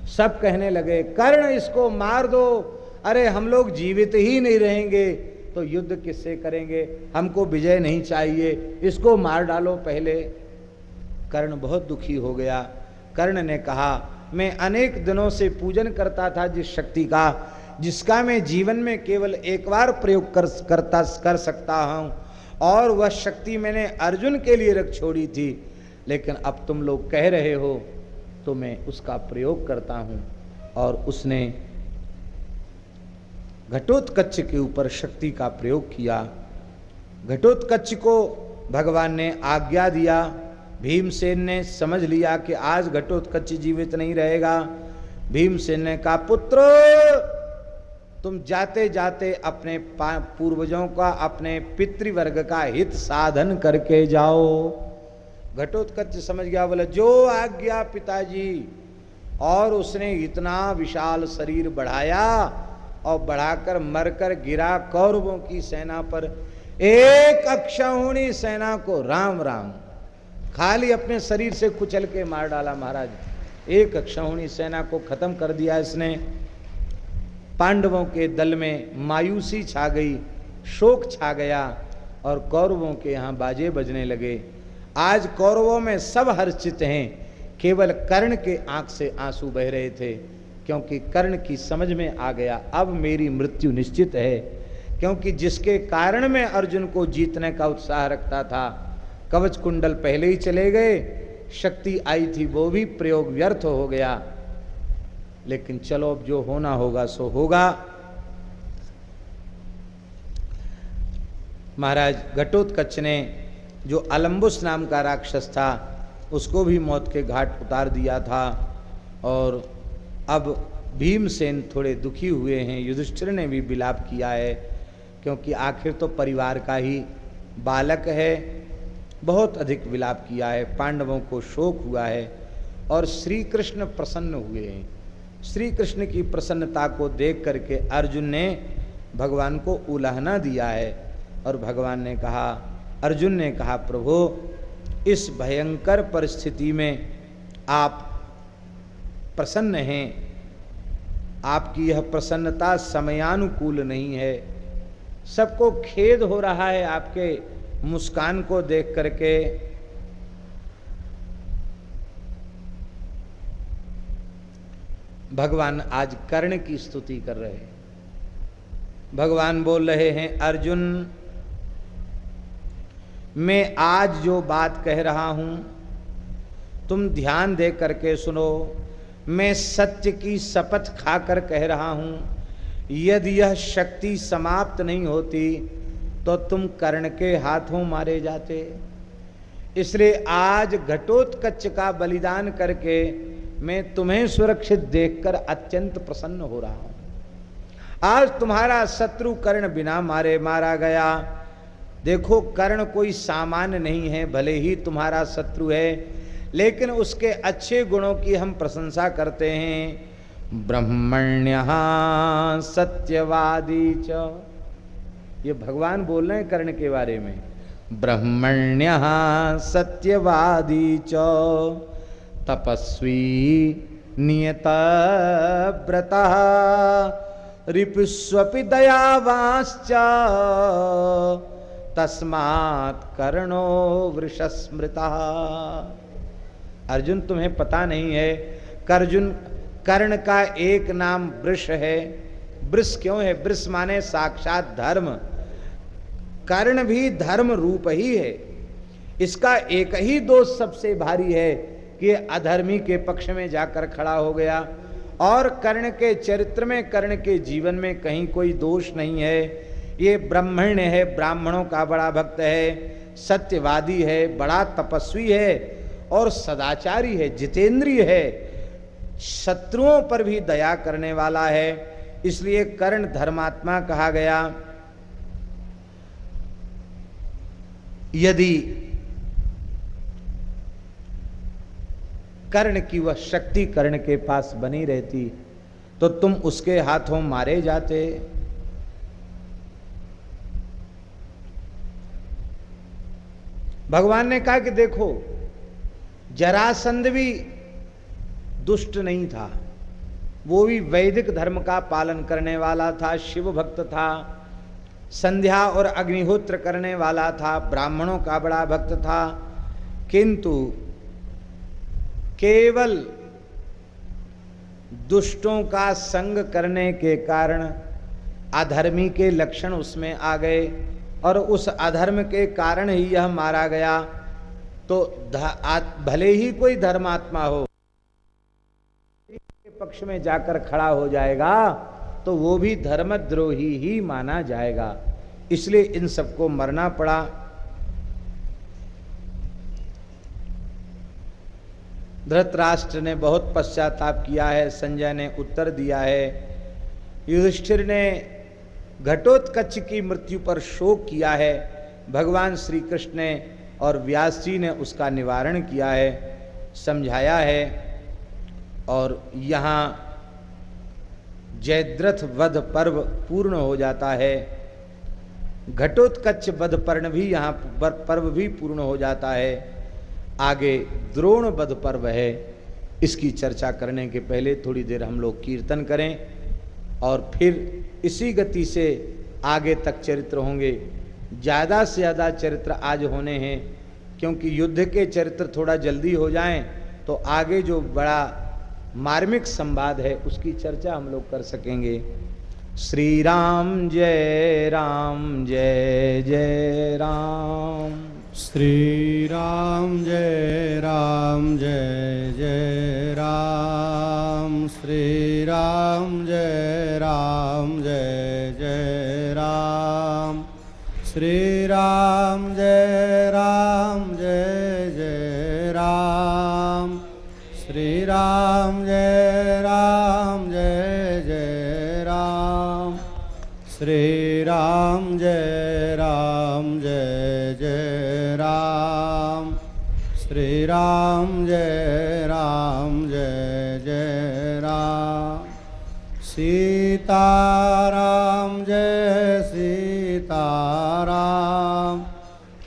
सब कहने लगे कर्ण इसको मार दो, अरे हम लोग जीवित ही नहीं रहेंगे तो युद्ध किससे करेंगे, हमको विजय नहीं चाहिए, इसको मार डालो पहले। कर्ण बहुत दुखी हो गया। कर्ण ने कहा मैं अनेक दिनों से पूजन करता था जिस शक्ति का, जिसका मैं जीवन में केवल एक बार प्रयोग कर सकता हूं, और वह शक्ति मैंने अर्जुन के लिए रख छोड़ी थी, लेकिन अब तुम लोग कह रहे हो तो मैं उसका प्रयोग करता हूं। और उसने घटोत्कच के ऊपर शक्ति का प्रयोग किया। घटोत्कच को भगवान ने आज्ञा दिया। भीमसेन ने समझ लिया कि आज घटोत्कच जीवित नहीं रहेगा। भीमसेन ने कहा पुत्र तुम जाते जाते अपने पूर्वजों का, अपने पितृवर्ग का हित साधन करके जाओ। घटोत्कच समझ गया, बोले जो आज्ञा पिताजी। और उसने इतना विशाल शरीर बढ़ाया और बढ़ाकर मरकर गिरा कौरवों की सेना पर। एक अक्षौहिणी सेना को राम राम खाली अपने शरीर से कुचल के मार डाला महाराज। एक अक्षौहिणी सेना को खत्म कर दिया इसने। पांडवों के दल में मायूसी छा गई, शोक छा गया और कौरवों के यहाँ बाजे बजने लगे। आज कौरवों में सब हर्षित हैं, केवल कर्ण के आंख से आंसू बह रहे थे, क्योंकि कर्ण की समझ में आ गया अब मेरी मृत्यु निश्चित है। क्योंकि जिसके कारण मैं अर्जुन को जीतने का उत्साह रखता था, कवच कुंडल पहले ही चले गए, शक्ति आई थी वो भी प्रयोग व्यर्थ हो गया। लेकिन चलो अब जो होना होगा सो होगा। महाराज घटोत्कच ने जो अलम्बुस नाम का राक्षस था उसको भी मौत के घाट उतार दिया था। और अब भीमसेन थोड़े दुखी हुए हैं, युधिष्ठिर ने भी विलाप किया है, क्योंकि आखिर तो परिवार का ही बालक है। बहुत अधिक विलाप किया है, पांडवों को शोक हुआ है और श्री कृष्ण प्रसन्न हुए हैं। श्री कृष्ण की प्रसन्नता को देख करके अर्जुन ने भगवान को उलाहना दिया है और भगवान ने कहा, अर्जुन ने कहा, प्रभु इस भयंकर परिस्थिति में आप प्रसन्न हैं, आपकी यह प्रसन्नता समयानुकूल नहीं है। सबको खेद हो रहा है आपके मुस्कान को देख करके। भगवान आज कर्ण की स्तुति कर रहे हैं। भगवान बोल रहे हैं, अर्जुन मैं आज जो बात कह रहा हूं तुम ध्यान दे करके सुनो। मैं सत्य की शपथ खाकर कह रहा हूं, यदि यह शक्ति समाप्त नहीं होती तो तुम कर्ण के हाथों मारे जाते। इसलिए आज घटोत्कच का बलिदान करके मैं तुम्हें सुरक्षित देखकर अत्यंत प्रसन्न हो रहा हूं। आज तुम्हारा शत्रु कर्ण बिना मारे मारा गया। देखो कर्ण कोई सामान्य नहीं है, भले ही तुम्हारा शत्रु है, लेकिन उसके अच्छे गुणों की हम प्रशंसा करते हैं। ब्रह्मण्यः सत्यवादी च, ये भगवान बोल रहे हैं कर्ण के बारे में। ब्रह्मण्यः सत्यवादी च तपस्वी नियतव्रतः रिपुष्वपि दयावांश्च तस्मात् कर्णो वृषस्मृतः। अर्जुन तुम्हें पता नहीं है, कर्ण का एक नाम वृष है। वृष क्यों है? वृष माने साक्षात धर्म। कर्ण भी धर्म रूप ही है। इसका एक ही दोष सबसे भारी है कि अधर्मी के पक्ष में जाकर खड़ा हो गया। और कर्ण के चरित्र में, कर्ण के जीवन में कहीं कोई दोष नहीं है। ये ब्राह्मण है, ब्राह्मणों का बड़ा भक्त है, सत्यवादी है, बड़ा तपस्वी है और सदाचारी है, जितेंद्रिय है, शत्रुओं पर भी दया करने वाला है। इसलिए कर्ण धर्मात्मा कहा गया। यदि कर्ण की वह शक्ति कर्ण के पास बनी रहती तो तुम उसके हाथों मारे जाते। भगवान ने कहा कि देखो जरासंध भी दुष्ट नहीं था, वो भी वैदिक धर्म का पालन करने वाला था, शिव भक्त था, संध्या और अग्निहोत्र करने वाला था, ब्राह्मणों का बड़ा भक्त था। किंतु केवल दुष्टों का संग करने के कारण अधर्मी के लक्षण उसमें आ गए और उस अधर्म के कारण ही यह मारा गया। तो भले ही कोई धर्मात्मा हो, के पक्ष में जाकर खड़ा हो जाएगा तो वो भी धर्मद्रोही ही माना जाएगा। इसलिए इन सबको मरना पड़ा। धृतराष्ट्र ने बहुत पश्चाताप किया है, संजय ने उत्तर दिया है, युधिष्ठिर ने घटोत्कच की मृत्यु पर शोक किया है, भगवान श्री कृष्ण ने और व्यास जी ने उसका निवारण किया है, समझाया है। और यहाँ जयद्रथ वध पर्व पूर्ण हो जाता है, घटोत्कच वध पर्व भी यहाँ पर्व भी पूर्ण हो जाता है। आगे द्रोण वध पर्व है, इसकी चर्चा करने के पहले थोड़ी देर हम लोग कीर्तन करें और फिर इसी गति से आगे तक चरित्र होंगे। ज़्यादा से ज़्यादा चरित्र आज होने हैं, क्योंकि युद्ध के चरित्र थोड़ा जल्दी हो जाएं तो आगे जो बड़ा मार्मिक संवाद है उसकी चर्चा हम लोग कर सकेंगे। श्री राम जय जय राम। श्री राम जय जय राम। श्री राम जय जय राम। श्री राम जय जय राम। श्री राम जय जय राम। श्री राम जय जय राम। श्री राम जय जय राम। सीताराम जय सीताराम।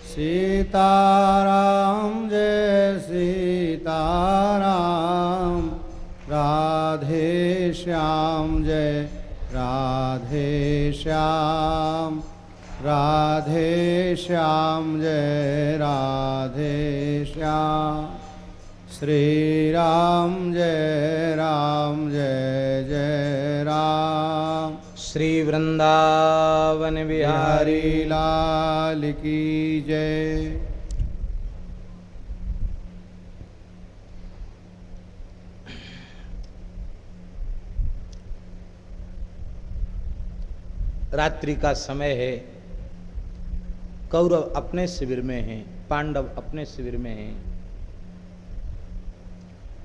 सीताराम जय सीताराम। राधे श्याम जय राधे श्याम। राधे श्याम जय राधे श्याम। श्री राम जय जय राम। श्री वृंदावन बिहारी लाल की जय। रात्रि का समय है। कौरव अपने शिविर में हैं, पांडव अपने शिविर में हैं।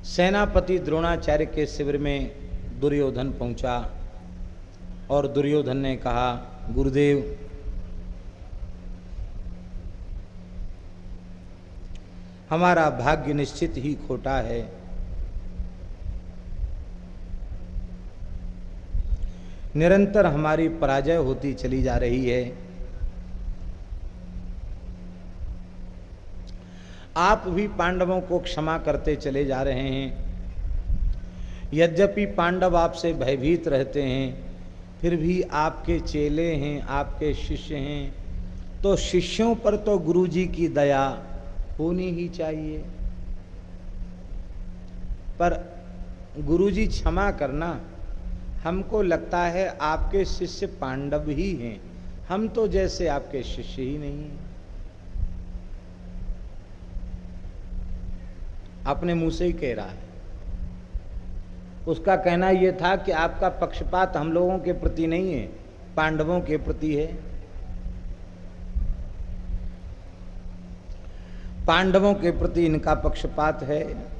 सेनापति द्रोणाचार्य के शिविर में दुर्योधन पहुंचा और दुर्योधन ने कहा, गुरुदेव हमारा भाग्य निश्चित ही खोटा है। निरंतर हमारी पराजय होती चली जा रही है। आप भी पांडवों को क्षमा करते चले जा रहे हैं। यद्यपि पांडव आपसे भयभीत रहते हैं, फिर भी आपके चेले हैं, आपके शिष्य हैं, तो शिष्यों पर तो गुरुजी की दया होनी ही चाहिए। पर गुरुजी क्षमा करना, हमको लगता है आपके शिष्य पांडव ही हैं, हम तो जैसे आपके शिष्य ही नहीं हैं। अपने मुंह से ही कह रहा है। उसका कहना यह था कि आपका पक्षपात हम लोगों के प्रति नहीं है, पांडवों के प्रति है। पांडवों के प्रति इनका पक्षपात है।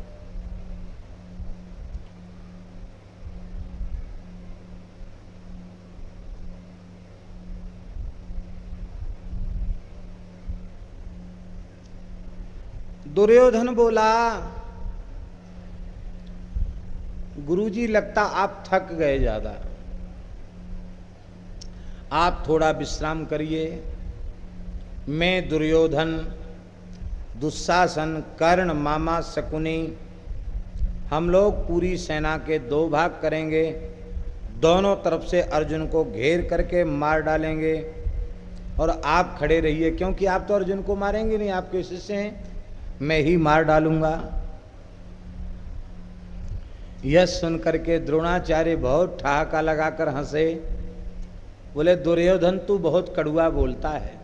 दुर्योधन बोला, गुरुजी लगता आप थक गए ज्यादा, आप थोड़ा विश्राम करिए। मैं दुर्योधन, दुशासन, कर्ण, मामा शकुनी, हम लोग पूरी सेना के 2 भाग करेंगे। दोनों तरफ से अर्जुन को घेर करके मार डालेंगे और आप खड़े रहिए, क्योंकि आप तो अर्जुन को मारेंगे नहीं, आपके शिष्य हैं, मैं ही मार डालूंगा। यह सुनकर के द्रोणाचार्य बहुत ठहाका लगाकर हंसे। बोले, दुर्योधन तू बहुत कड़ुआ बोलता है,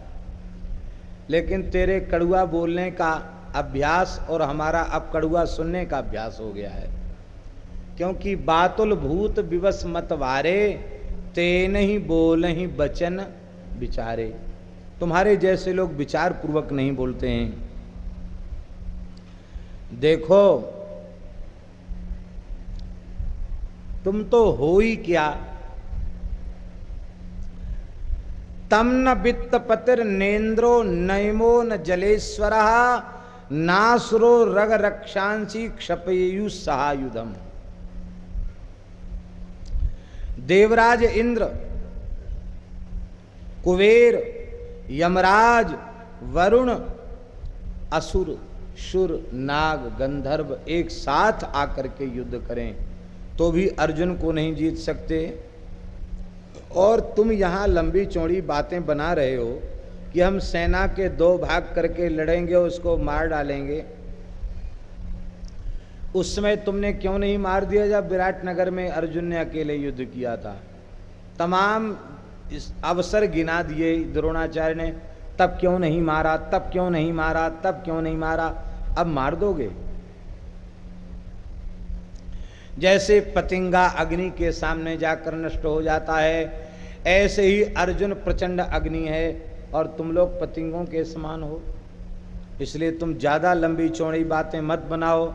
लेकिन तेरे कड़ुआ बोलने का अभ्यास और हमारा अब कड़ुआ सुनने का अभ्यास हो गया है। क्योंकि बातुल भूत विवश मत वारे, ते नहीं बोल ही बचन विचारे। तुम्हारे जैसे लोग विचार पूर्वक नहीं बोलते हैं। देखो तुम तो हो ही क्या, तम न वित्त पतिर नेन्द्रो नयमो न जलेश्वर नासुरो रग रक्षांसी क्षपयु सहायुधम। देवराज इंद्र, कुबेर, यमराज, वरुण, असुर, शुर, नाग, गंधर्व एक साथ आकर के युद्ध करें तो भी अर्जुन को नहीं जीत सकते। और तुम यहाँ लंबी चौड़ी बातें बना रहे हो कि हम सेना के 2 भाग करके लड़ेंगे और उसको मार डालेंगे। उस समय तुमने क्यों नहीं मार दिया जब विराटनगर में अर्जुन ने अकेले युद्ध किया था? तमाम इस अवसर गिना दिए द्रोणाचार्य ने, तब क्यों नहीं मारा, तब क्यों नहीं मारा, तब क्यों नहीं मारा, अब मार दोगे? जैसे पतिंगा अग्नि के सामने जाकर नष्ट हो जाता है, ऐसे ही अर्जुन प्रचंड अग्नि है और तुम लोग पतिंगों के समान हो। इसलिए तुम ज्यादा लंबी चौड़ी बातें मत बनाओ।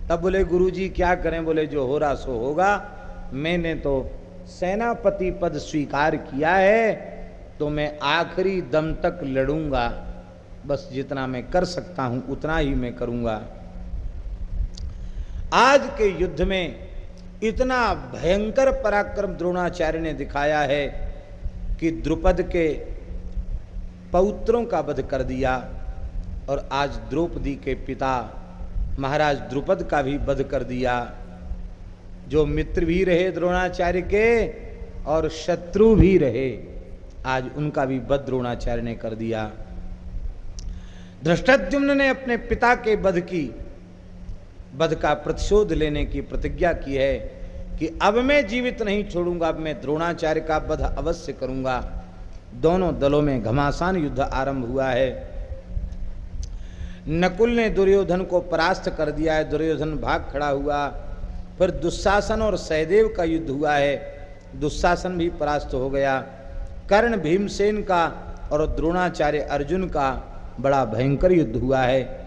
तब बोले गुरुजी क्या करें? बोले जो हो रहा सो होगा, मैंने तो सेनापति पद स्वीकार किया है तो मैं आखिरी दम तक लड़ूंगा, बस जितना मैं कर सकता हूं उतना ही मैं करूंगा। आज के युद्ध में इतना भयंकर पराक्रम द्रोणाचार्य ने दिखाया है कि द्रुपद के पौत्रों का वध कर दिया और आज द्रौपदी के पिता महाराज द्रुपद का भी वध कर दिया। जो मित्र भी रहे द्रोणाचार्य के और शत्रु भी रहे, आज उनका भी वध द्रोणाचार्य ने कर दिया। धृष्टद्युम्न ने अपने पिता के वध का प्रतिशोध लेने की प्रतिज्ञा की है कि अब मैं जीवित नहीं छोड़ूंगा, अब मैं द्रोणाचार्य का वध अवश्य करूंगा। दोनों दलों में घमासान युद्ध आरंभ हुआ है। नकुल ने दुर्योधन को परास्त कर दिया है, दुर्योधन भाग खड़ा हुआ। फिर दुशासन और सहदेव का युद्ध हुआ है, दुशासन भी परास्त हो गया। कर्ण भीमसेन का और द्रोणाचार्य अर्जुन का बड़ा भयंकर युद्ध हुआ है।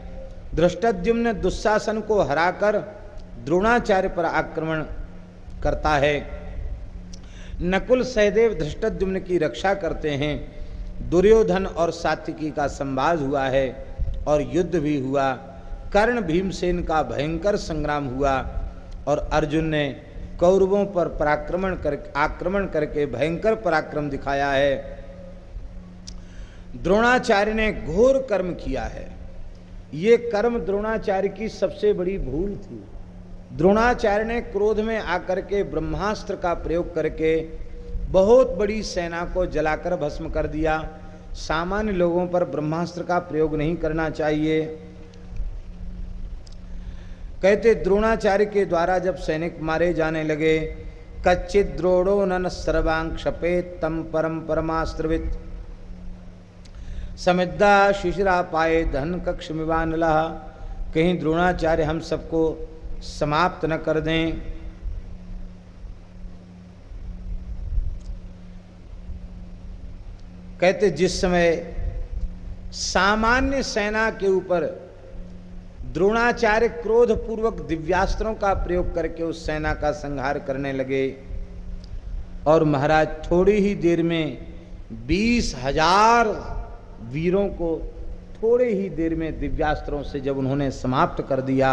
धृष्टद्युम्न ने दुशासन को हराकर द्रोणाचार्य पर आक्रमण करता है। नकुल सहदेव धृष्टद्युम्न की रक्षा करते हैं। दुर्योधन और सात्विकी का संवाद हुआ है और युद्ध भी हुआ। कर्ण भीमसेन का भयंकर संग्राम हुआ और अर्जुन ने कौरवों पर आक्रमण करके भयंकर पराक्रम दिखाया है। द्रोणाचार्य ने घोर कर्म किया है। ये कर्म द्रोणाचार्य की सबसे बड़ी भूल थी। द्रोणाचार्य ने क्रोध में आकर के ब्रह्मास्त्र का प्रयोग करके बहुत बड़ी सेना को जलाकर भस्म कर दिया। सामान्य लोगों पर ब्रह्मास्त्र का प्रयोग नहीं करना चाहिए। कहते द्रोणाचार्य के द्वारा जब सैनिक मारे जाने लगे, कच्चित द्रोणो नन सर्वांग क्षपेत तम परम परमास्त्रवित समिद्धा शिशिरा पाए धन कक्ष मिवानला। कहीं द्रोणाचार्य हम सबको समाप्त न कर दें। कहते जिस समय सामान्य सेना के ऊपर द्रोणाचार्य क्रोध पूर्वक दिव्यास्त्रों का प्रयोग करके उस सेना का संहार करने लगे और महाराज थोड़ी ही देर में 20,000 वीरों को थोड़े ही देर में दिव्यास्त्रों से जब उन्होंने समाप्त कर दिया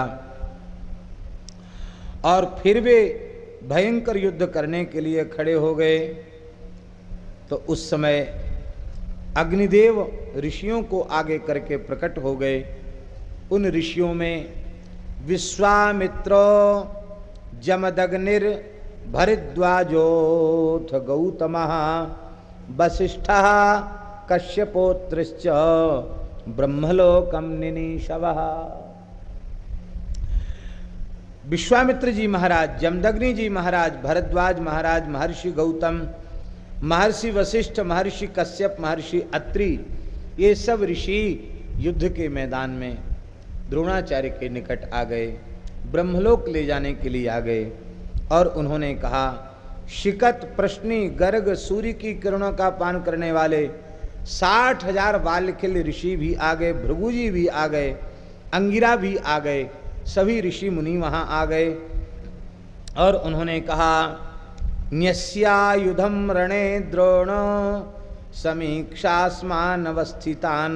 और फिर वे भयंकर युद्ध करने के लिए खड़े हो गए, तो उस समय अग्निदेव ऋषियों को आगे करके प्रकट हो गए। उन ऋषियों में विश्वामित्र, जमदग्निर, भरद्वाजोथ गौतमः, वसिष्ठः, कश्यपोत्रश्च ब्रह्मलोकम निनीशवः। विश्वामित्र जी महाराज, जमदग्नि जी महाराज, भरद्वाज महाराज, महर्षि गौतम, महर्षि वशिष्ठ, महर्षि कश्यप, महर्षि अत्रि, ये सब ऋषि युद्ध के मैदान में द्रोणाचार्य के निकट आ गए, ब्रह्मलोक ले जाने के लिए आ गए और उन्होंने कहा, शिकत, प्रश्नि, गर्ग, सूर्य की किरणों का पान करने वाले 60,000 बालखिल ऋषि भी आ गए, भृगुजी भी आ गए, अंगिरा भी आ गए, सभी ऋषि मुनि वहाँ आ गए और उन्होंने कहा, न्यस्यायुधम रणे द्रोण समीक्षास्मान अवस्थितान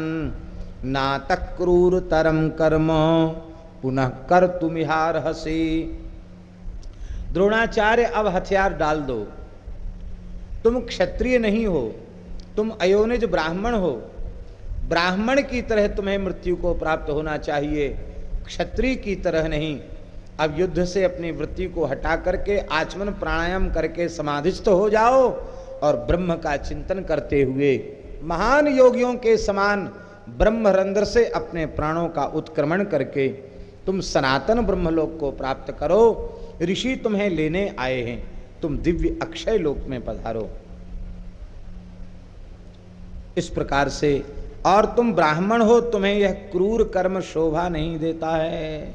नातक क्रूरतरम कर्म पुनः कर तुमिहारहसि। द्रोणाचार्य अब हथियार डाल दो, तुम क्षत्रिय नहीं हो, तुम अयोनिज ब्राह्मण हो, ब्राह्मण की तरह तुम्हें मृत्यु को प्राप्त होना चाहिए, क्षत्रिय की तरह नहीं। अब युद्ध से अपनी वृत्ति को हटा करके आचमन प्राणायाम करके समाधिस्थ हो जाओ और ब्रह्म का चिंतन करते हुए महान योगियों के समान ब्रह्मरंध्र से अपने प्राणों का उत्क्रमण करके तुम सनातन ब्रह्मलोक को प्राप्त करो। ऋषि तुम्हें लेने आए हैं, तुम दिव्य अक्षय लोक में पधारो। इस प्रकार से, और तुम ब्राह्मण हो, तुम्हें यह क्रूर कर्म शोभा नहीं देता है।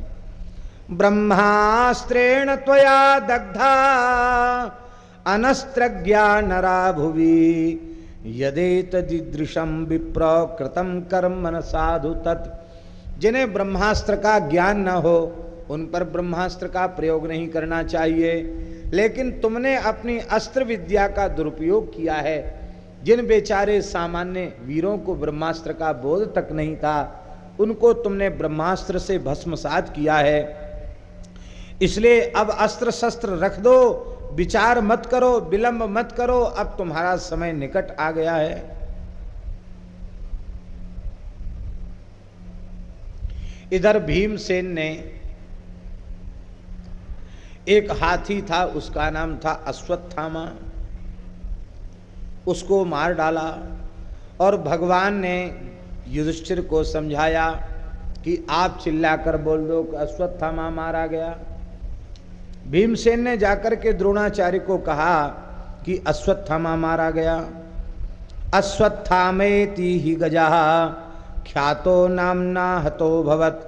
ब्रह्मास्त्रेण त्वया दग्धा अनस्त्रज्ञा नरा भुवि यदेतदृशम विप्र कृतम कर्म न साधु तत्। जिन्हें ब्रह्मास्त्र का ज्ञान न हो उन पर ब्रह्मास्त्र का प्रयोग नहीं करना चाहिए, लेकिन तुमने अपनी अस्त्र विद्या का दुरुपयोग किया है। जिन बेचारे सामान्य वीरों को ब्रह्मास्त्र का बोध तक नहीं था, उनको तुमने ब्रह्मास्त्र से भस्मसात किया है। इसलिए अब अस्त्र शस्त्र रख दो, विचार मत करो, विलंब मत करो, अब तुम्हारा समय निकट आ गया है। इधर भीमसेन ने, एक हाथी था, उसका नाम था अश्वत्थामा, उसको मार डाला। और भगवान ने युधिष्ठिर को समझाया कि आप चिल्लाकर बोल दो कि अश्वत्थामा मारा गया। भीमसेन ने जाकर के द्रोणाचार्य को कहा कि अश्वत्थामा मारा गया। अश्वत्थामेति ही गजः ख्यातो नामना हतो भवत्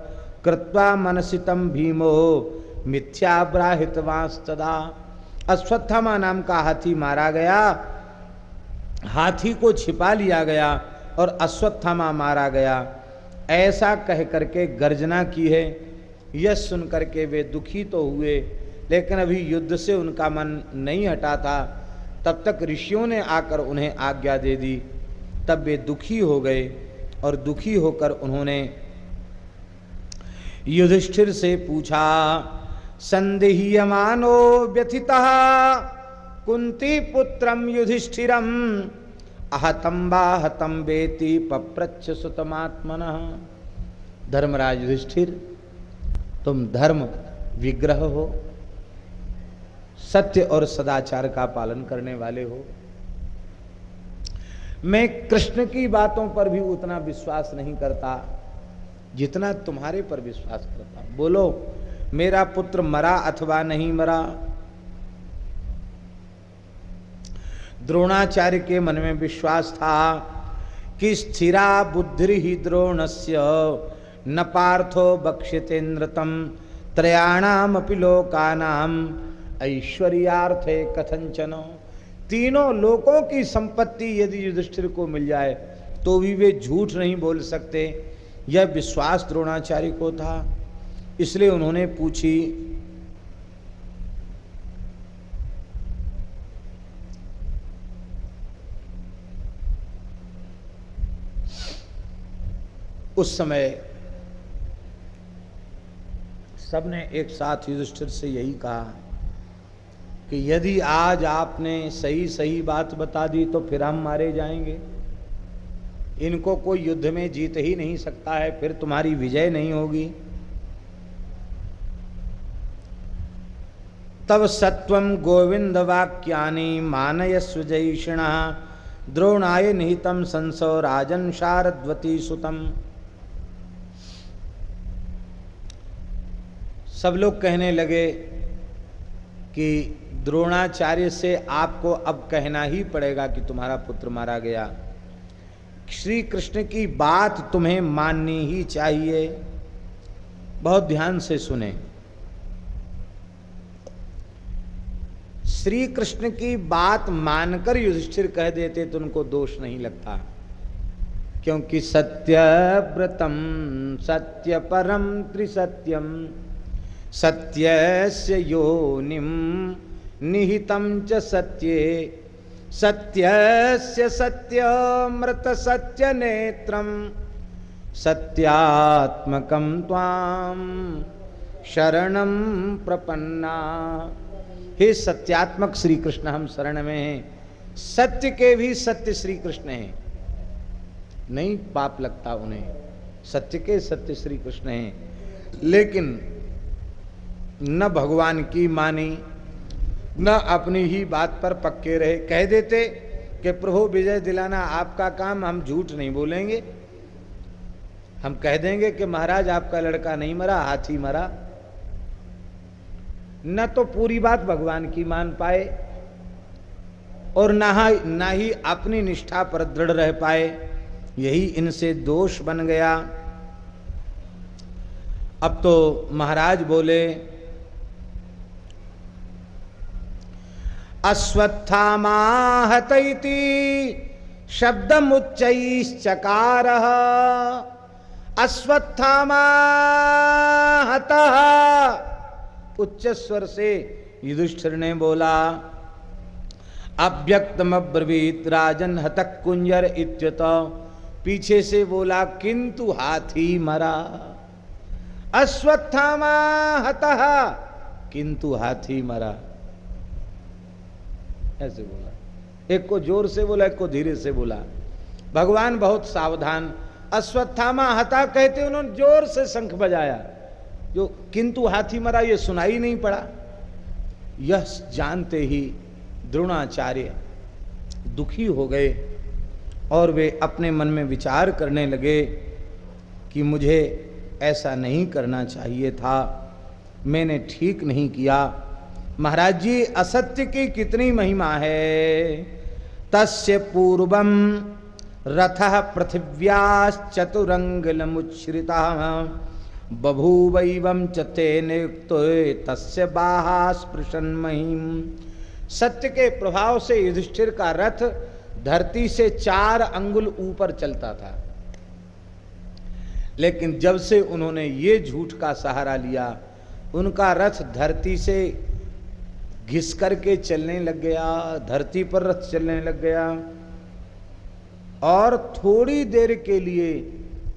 कृत्वा मनसितं भीमो मिथ्याब्राहितवांस्तदा। अश्वत्थामा नाम का हाथी मारा गया, हाथी को छिपा लिया गया और अश्वत्थामा मारा गया, ऐसा कह करके गर्जना की है। यह सुन करके वे दुखी तो हुए, लेकिन अभी युद्ध से उनका मन नहीं हटा था। तब तक ऋषियों ने आकर उन्हें आज्ञा दे दी। तब वे दुखी हो गए और दुखी होकर उन्होंने युधिष्ठिर से पूछा, संदेह्यमानो व्यथितः कुंती पुत्रम युधिष्ठिरम आहतं वा हतं वेति पप्रच्छ सुतमात्मनः। धर्मराज युधिष्ठिर, तुम धर्म विग्रह हो, सत्य और सदाचार का पालन करने वाले हो। मैं कृष्ण की बातों पर भी उतना विश्वास नहीं करता जितना तुम्हारे पर विश्वास करता। बोलो, मेरा पुत्र मरा अथवा नहीं मरा? द्रोणाचार्य के मन में विश्वास था कि स्थिरा बुद्धि ही द्रोणस्य न पार्थो बक्षितेन्द्रतम त्रयाणाम अपि लोकानाम ऐश्वर्यार्थे कथंचन। तीनों लोकों की संपत्ति यदि युधिष्ठिर को मिल जाए तो भी वे झूठ नहीं बोल सकते। यह विश्वास द्रोणाचार्य को था। इसलिए उन्होंने पूछी, उस समय सबने एक साथ युधिष्ठिर से यही कहा कि यदि आज आपने सही सही बात बता दी तो फिर हम मारे जाएंगे। इनको कोई युद्ध में जीत ही नहीं सकता है, फिर तुम्हारी विजय नहीं होगी। तब सत्वम गोविंद वाक्यानि मानयस्व जयिषिणः द्रोणाय निहितम संसो राजन शारद्वती सुतम। सब लोग कहने लगे कि द्रोणाचार्य से आपको अब कहना ही पड़ेगा कि तुम्हारा पुत्र मारा गया। श्री कृष्ण की बात तुम्हें माननी ही चाहिए। बहुत ध्यान से सुने। श्री कृष्ण की बात मानकर युधिष्ठिर कह देते तो उनको दोष नहीं लगता, क्योंकि सत्यव्रतम सत्य परम त्रिसत्यम सत्यस्य योनिम निहितं च सत्ये सत्यस्य सत्यमृत सत्य नेत्रम सत्यात्मकं त्वां शरणं प्रपन्ना। हे सत्यात्मक श्री कृष्ण, हम शरण में हैं। सत्य के भी सत्य श्री कृष्ण हैं, नहीं पाप लगता उन्हें। सत्य के सत्य श्री कृष्ण हैं, लेकिन न भगवान की मानी न अपनी ही बात पर पक्के रहे। कह देते कि प्रभु विजय दिलाना आपका काम, हम झूठ नहीं बोलेंगे। हम कह देंगे कि महाराज आपका लड़का नहीं मरा, हाथी मरा। न तो पूरी बात भगवान की मान पाए और ना ही अपनी निष्ठा पर दृढ़ रह पाए। यही इनसे दोष बन गया। अब तो महाराज बोले, अश्वत्थामा हतैति शब्दमुच्चैश्चकारः। अश्वत्थामा हतः, उच्च स्वर से युधिष्ठिर ने बोला। अव्यक्तमब्रवीत राजन हतः कुंजर इत्यत, पीछे से बोला किंतु हाथी मरा। अश्वत्थामा हतः किंतु हाथी मरा, ऐसे बोला। एक को जोर से बोला, एक को धीरे से बोला। भगवान बहुत सावधान। अश्वत्थामा हता कहते उन्होंने जोर से शंख बजाया, जो किंतु हाथी मरा ये सुनाई नहीं पड़ा। यह जानते ही द्रोणाचार्य दुखी हो गए और वे अपने मन में विचार करने लगे कि मुझे ऐसा नहीं करना चाहिए था, मैंने ठीक नहीं किया। महाराज जी, असत्य की कितनी महिमा है। तस्य पूर्वम रथः पृथिव्याश्चतुरंगलमुच्छ्रितः बभूवैवं च तेन युक्तो तस्य बाहा स्पृशन् महीम्। सत्य के प्रभाव से युधिष्ठिर का रथ धरती से 4 अंगुल ऊपर चलता था, लेकिन जब से उन्होंने ये झूठ का सहारा लिया, उनका रथ धरती से घिस करके चलने लग गया, धरती पर रथ चलने लग गया। और थोड़ी देर के लिए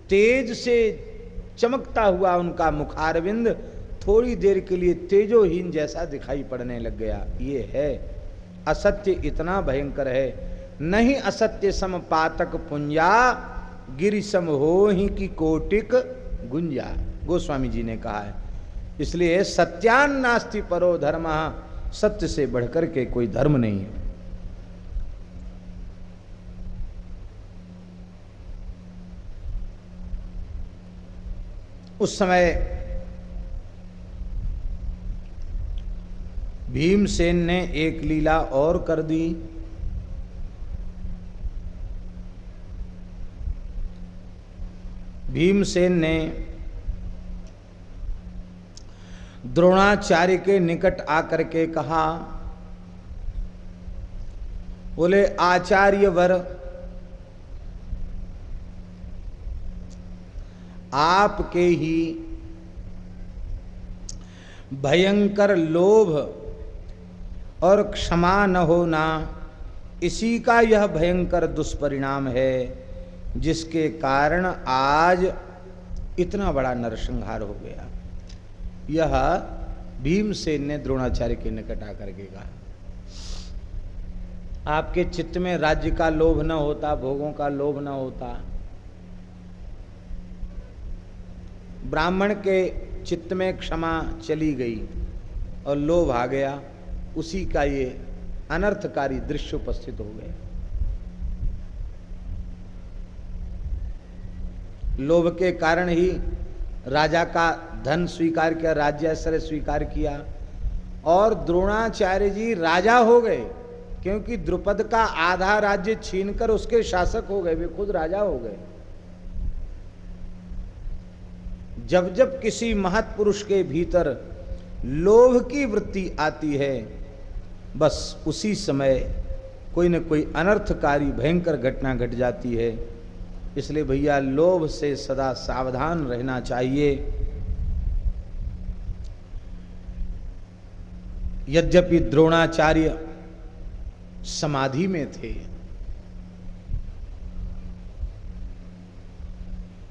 तेज से चमकता हुआ उनका मुखारविंद थोड़ी देर के लिए तेजोहीन जैसा दिखाई पड़ने लग गया। ये है असत्य, इतना भयंकर है। नहीं असत्य सम पातक पुंजा, गिरि सम हो ही की कोटिक गुंजा, गोस्वामी जी ने कहा है। इसलिए सत्यान नास्ति परो धर्म, सत्य से बढ़कर के कोई धर्म नहीं है। उस समय भीमसेन ने एक लीला और कर दी। भीमसेन ने द्रोणाचार्य के निकट आकर के कहा, बोले आचार्य वर, आपके ही भयंकर लोभ और क्षमा न होना, इसी का यह भयंकर दुष्परिणाम है, जिसके कारण आज इतना बड़ा नरसंहार हो गया। यह भीमसेन ने द्रोणाचार्य के निकट आकर के कहा। आपके चित्त में राज्य का लोभ न होता, भोगों का लोभ न होता, ब्राह्मण के चित्त में क्षमा चली गई और लोभ आ गया, उसी का ये अनर्थकारी दृश्य उपस्थित हो गए। लोभ के कारण ही राजा का धन स्वीकार किया, राज्याश्रय स्वीकार किया, और द्रोणाचार्य जी राजा हो गए, क्योंकि द्रुपद का आधा राज्य छीनकर उसके शासक हो गए, वे खुद राजा हो गए। जब जब किसी महत्पुरुष के भीतर लोभ की वृत्ति आती है, बस उसी समय कोई न कोई अनर्थकारी भयंकर घटना घट जाती है। इसलिए भैया लोभ से सदा सावधान रहना चाहिए। यद्यपि द्रोणाचार्य समाधि में थे,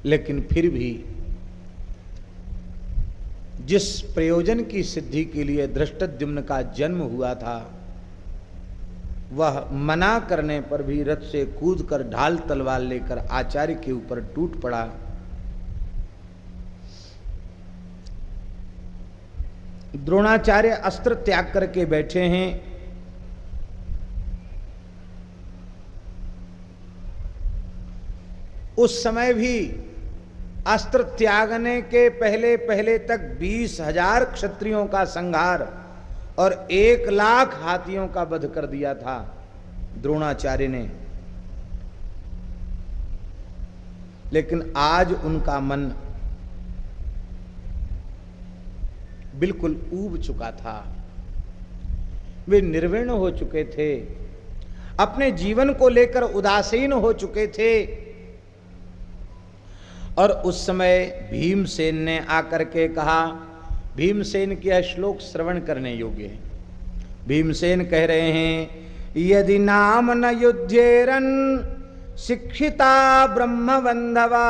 लेकिन फिर भी जिस प्रयोजन की सिद्धि के लिए धृष्टद्युम्न का जन्म हुआ था, वह मना करने पर भी रथ से कूदकर ढाल तलवार लेकर आचार्य के ऊपर टूट पड़ा। द्रोणाचार्य अस्त्र त्याग करके बैठे हैं उस समय भी अस्त्र त्यागने के पहले पहले तक 20,000 क्षत्रियों का संहार और 1,00,000 हाथियों का वध कर दिया था द्रोणाचार्य ने। लेकिन आज उनका मन बिल्कुल ऊब चुका था, वे निर्विण्ण हो चुके थे, अपने जीवन को लेकर उदासीन हो चुके थे। और उस समय भीमसेन ने आकर के कहा, भीमसेन की यह श्लोक श्रवण करने योग्य है। भीमसेन कह रहे हैं, यदि नाम न युध्येरन शिक्षिता ब्रह्मबंधवा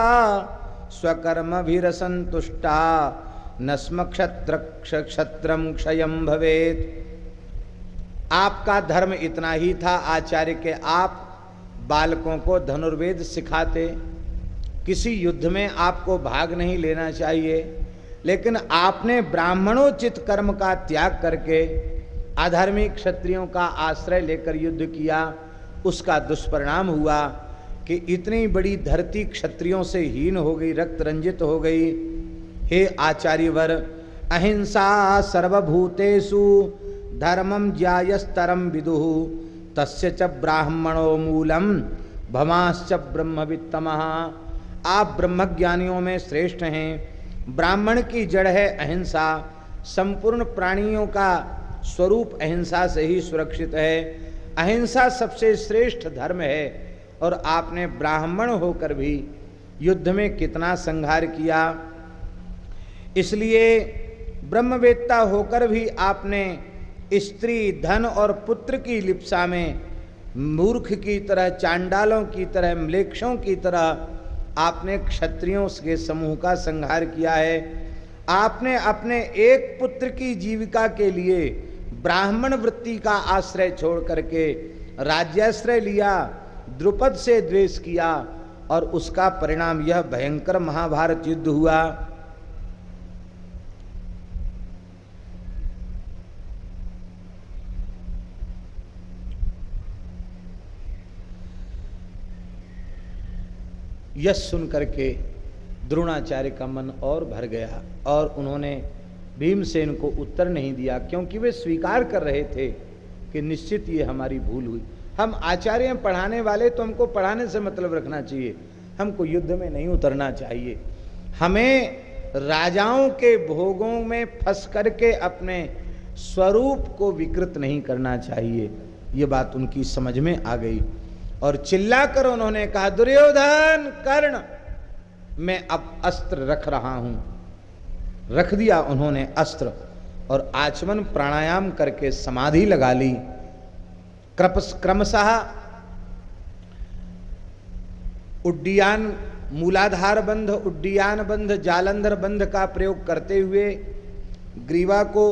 स्वकर्मभिरसंतुष्टा न स्म क्षत्रम क्षयं भवेत्। आपका धर्म इतना ही था आचार्य के, आप बालकों को धनुर्वेद सिखाते, किसी युद्ध में आपको भाग नहीं लेना चाहिए, लेकिन आपने ब्राह्मणोचित कर्म का त्याग करके अधर्मी क्षत्रियों का आश्रय लेकर युद्ध किया। उसका दुष्परिणाम हुआ कि इतनी बड़ी धरती क्षत्रियों से हीन हो गई, रक्त रंजित हो गई। हे आचार्यवर, अहिंसा सर्वभूतेषु धर्मम ज्यायस्तरम विदुः तस्य च ब्राह्मणो मूलम भमाश्च ब्रह्मवित्तमः। आप ब्रह्मज्ञानियों में श्रेष्ठ हैं। ब्राह्मण की जड़ है अहिंसा, संपूर्ण प्राणियों का स्वरूप अहिंसा से ही सुरक्षित है। अहिंसा सबसे श्रेष्ठ धर्म है। और आपने ब्राह्मण होकर भी युद्ध में कितना संहार किया, इसलिए ब्रह्मवेत्ता होकर भी आपने स्त्री, धन और पुत्र की लिप्सा में मूर्ख की तरह, चांडालों की तरह, म्लेच्छों की तरह आपने क्षत्रियों के समूह का संहार किया है। आपने अपने एक पुत्र की जीविका के लिए ब्राह्मण वृत्ति का आश्रय छोड़ करके राज्याश्रय लिया, द्रुपद से द्वेष किया, और उसका परिणाम यह भयंकर महाभारत युद्ध हुआ। यह सुन करके द्रोणाचार्य का मन और भर गया और उन्होंने भीमसेन को उत्तर नहीं दिया, क्योंकि वे स्वीकार कर रहे थे कि निश्चित ये हमारी भूल हुई। हम आचार्य हैं, पढ़ाने वाले, तो हमको पढ़ाने से मतलब रखना चाहिए, हमको युद्ध में नहीं उतरना चाहिए। हमें राजाओं के भोगों में फंस करके अपने स्वरूप को विकृत नहीं करना चाहिए। ये बात उनकी समझ में आ गई और चिल्लाकर उन्होंने कहा, दुर्योधन, कर्ण, मैं अब अस्त्र रख रहा हूं। रख दिया उन्होंने अस्त्र और आचमन प्राणायाम करके समाधि लगा ली। क्रमशः उड्डीयान, मूलाधार बंध, उड्डीयान बंध, जालंधर बंध का प्रयोग करते हुए ग्रीवा को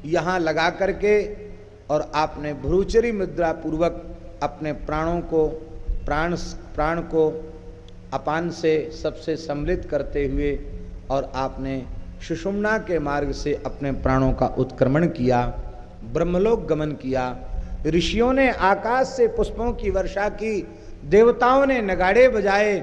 यहाँ लगा करके और आपने भ्रूचरी मुद्रा पूर्वक अपने प्राण को अपान से सबसे सम्मिलित करते हुए और आपने सुषुम्ना के मार्ग से अपने प्राणों का उत्क्रमण किया, ब्रह्मलोक गमन किया। ऋषियों ने आकाश से पुष्पों की वर्षा की, देवताओं ने नगाड़े बजाए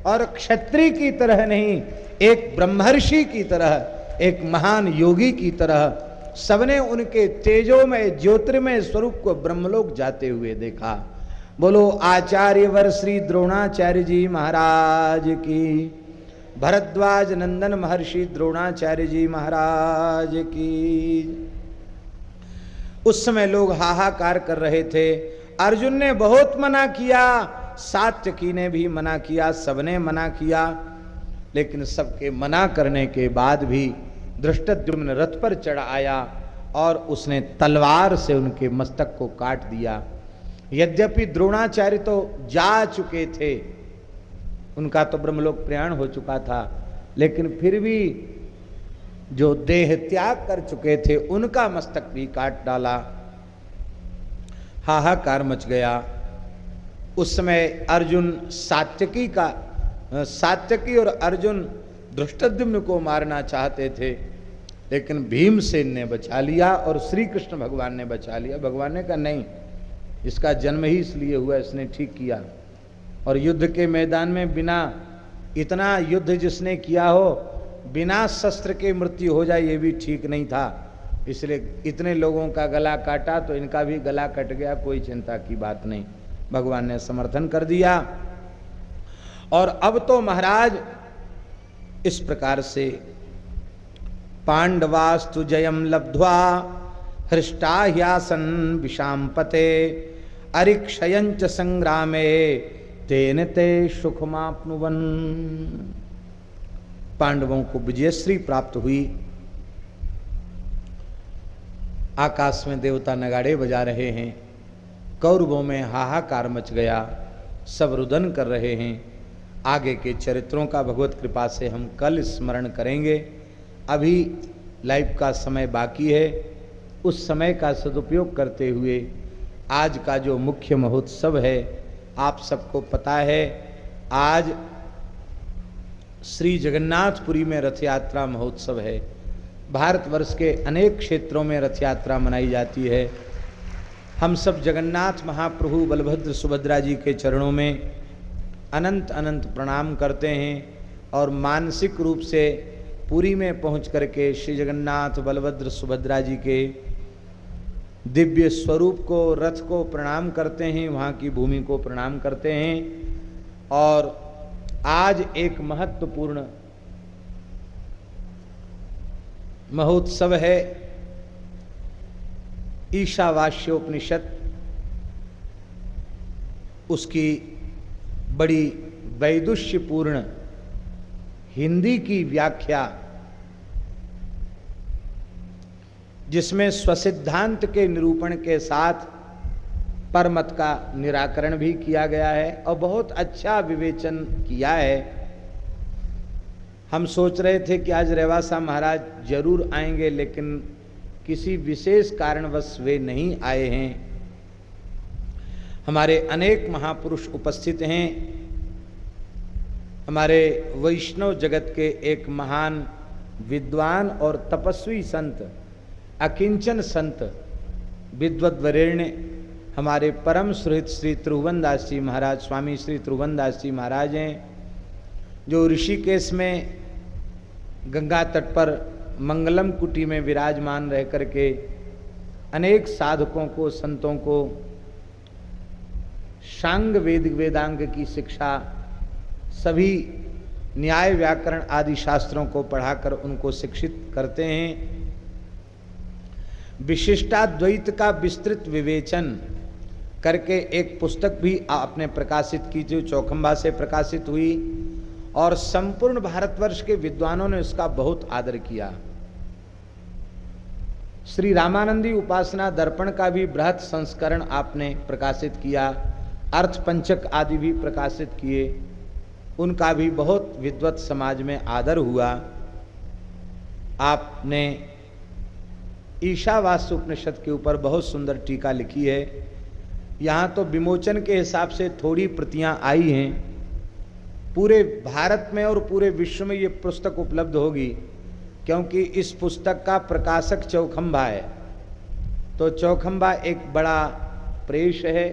और क्षत्रिय की तरह नहीं, एक ब्रह्मर्षि की तरह, एक महान योगी की तरह सबने उनके तेजोमय ज्योतिर्मय स्वरूप को ब्रह्मलोक जाते हुए देखा। बोलो आचार्यवर श्री द्रोणाचार्य जी महाराज की, भरद्वाज नंदन महर्षि द्रोणाचार्य जी महाराज की। उस समय लोग हाहाकार कर रहे थे। अर्जुन ने बहुत मना किया, सात्यकी ने भी मना किया, सबने मना किया, लेकिन सबके मना करने के बाद भी धृष्टद्युम्न रथ पर चढ़ आया और उसने तलवार से उनके मस्तक को काट दिया। यद्यपि द्रोणाचार्य तो जा चुके थे, उनका तो ब्रह्मलोक प्रयाण हो चुका था, लेकिन फिर भी जो देह त्याग कर चुके थे उनका मस्तक भी काट डाला। हाहाकार मच गया। उस समय अर्जुन सात्यकी और अर्जुन धृष्टद्युम्न को मारना चाहते थे, लेकिन भीमसेन ने बचा लिया और श्री कृष्ण भगवान ने बचा लिया। भगवान ने कहा नहीं, इसका जन्म ही इसलिए हुआ, इसने ठीक किया। और युद्ध के मैदान में बिना, इतना युद्ध जिसने किया हो, बिना शस्त्र के मृत्यु हो जाए ये भी ठीक नहीं था। इसलिए इतने लोगों का गला काटा तो इनका भी गला कट गया, कोई चिंता की बात नहीं, भगवान ने समर्थन कर दिया। और अब तो महाराज इस प्रकार से पांडवास्तु जयम लब्ध्वा हृष्टा ह्यासन विषांपते अरिक्षयंच संग्रामे तेन ते सुखमाप्नुवन। पांडवों को विजयश्री प्राप्त हुई। आकाश में देवता नगाड़े बजा रहे हैं, कौरवों में हाहाकार मच गया, सब रुदन कर रहे हैं। आगे के चरित्रों का भगवत कृपा से हम कल स्मरण करेंगे। अभी लाइव का समय बाकी है, उस समय का सदुपयोग करते हुए आज का जो मुख्य महोत्सव है, आप सबको पता है, आज श्री जगन्नाथपुरी में रथ यात्रा महोत्सव है। भारतवर्ष के अनेक क्षेत्रों में रथ यात्रा मनाई जाती है। हम सब जगन्नाथ महाप्रभु बलभद्र सुभद्रा जी के चरणों में अनंत अनंत प्रणाम करते हैं और मानसिक रूप से पुरी में पहुंच करके श्री जगन्नाथ बलभद्र सुभद्रा जी के दिव्य स्वरूप को, रथ को प्रणाम करते हैं, वहाँ की भूमि को प्रणाम करते हैं। और आज एक महत्वपूर्ण महोत्सव है, ईशावास्योपनिषद, उसकी बड़ी वैदुष्यपूर्ण हिंदी की व्याख्या, जिसमें स्वसिद्धांत के निरूपण के साथ परमत का निराकरण भी किया गया है और बहुत अच्छा विवेचन किया है। हम सोच रहे थे कि आज रेवासा महाराज जरूर आएंगे, लेकिन किसी विशेष कारणवश वे नहीं आए हैं। हमारे अनेक महापुरुष उपस्थित हैं। हमारे वैष्णव जगत के एक महान विद्वान और तपस्वी संत, अकिंचन संत, विद्वद्वरेण्य हमारे परम सुहृद श्री त्रिभुवनदास जी महाराज, स्वामी श्री त्रिभुवनदास जी महाराज हैं, जो ऋषिकेश में गंगा तट पर मंगलम कुटी में विराजमान रह करके अनेक साधकों को, संतों को शांग वेदांग की शिक्षा, सभी न्याय व्याकरण आदि शास्त्रों को पढ़ाकर उनको शिक्षित करते हैं। विशिष्टाद्वैत का विस्तृत विवेचन करके एक पुस्तक भी आपने प्रकाशित की, जो चौखंबा से प्रकाशित हुई और संपूर्ण भारतवर्ष के विद्वानों ने उसका बहुत आदर किया। श्री रामानंदी उपासना दर्पण का भी बृहत संस्करण आपने प्रकाशित किया, अर्थ पंचक आदि भी प्रकाशित किए, उनका भी बहुत विद्वत समाज में आदर हुआ। आपने ईशावास्य उपनिषद के ऊपर बहुत सुंदर टीका लिखी है। यहाँ तो विमोचन के हिसाब से थोड़ी प्रतियां आई हैं, पूरे भारत में और पूरे विश्व में ये पुस्तक उपलब्ध होगी, क्योंकि इस पुस्तक का प्रकाशक चौखंबा है। तो चौखंबा एक बड़ा प्रेस है,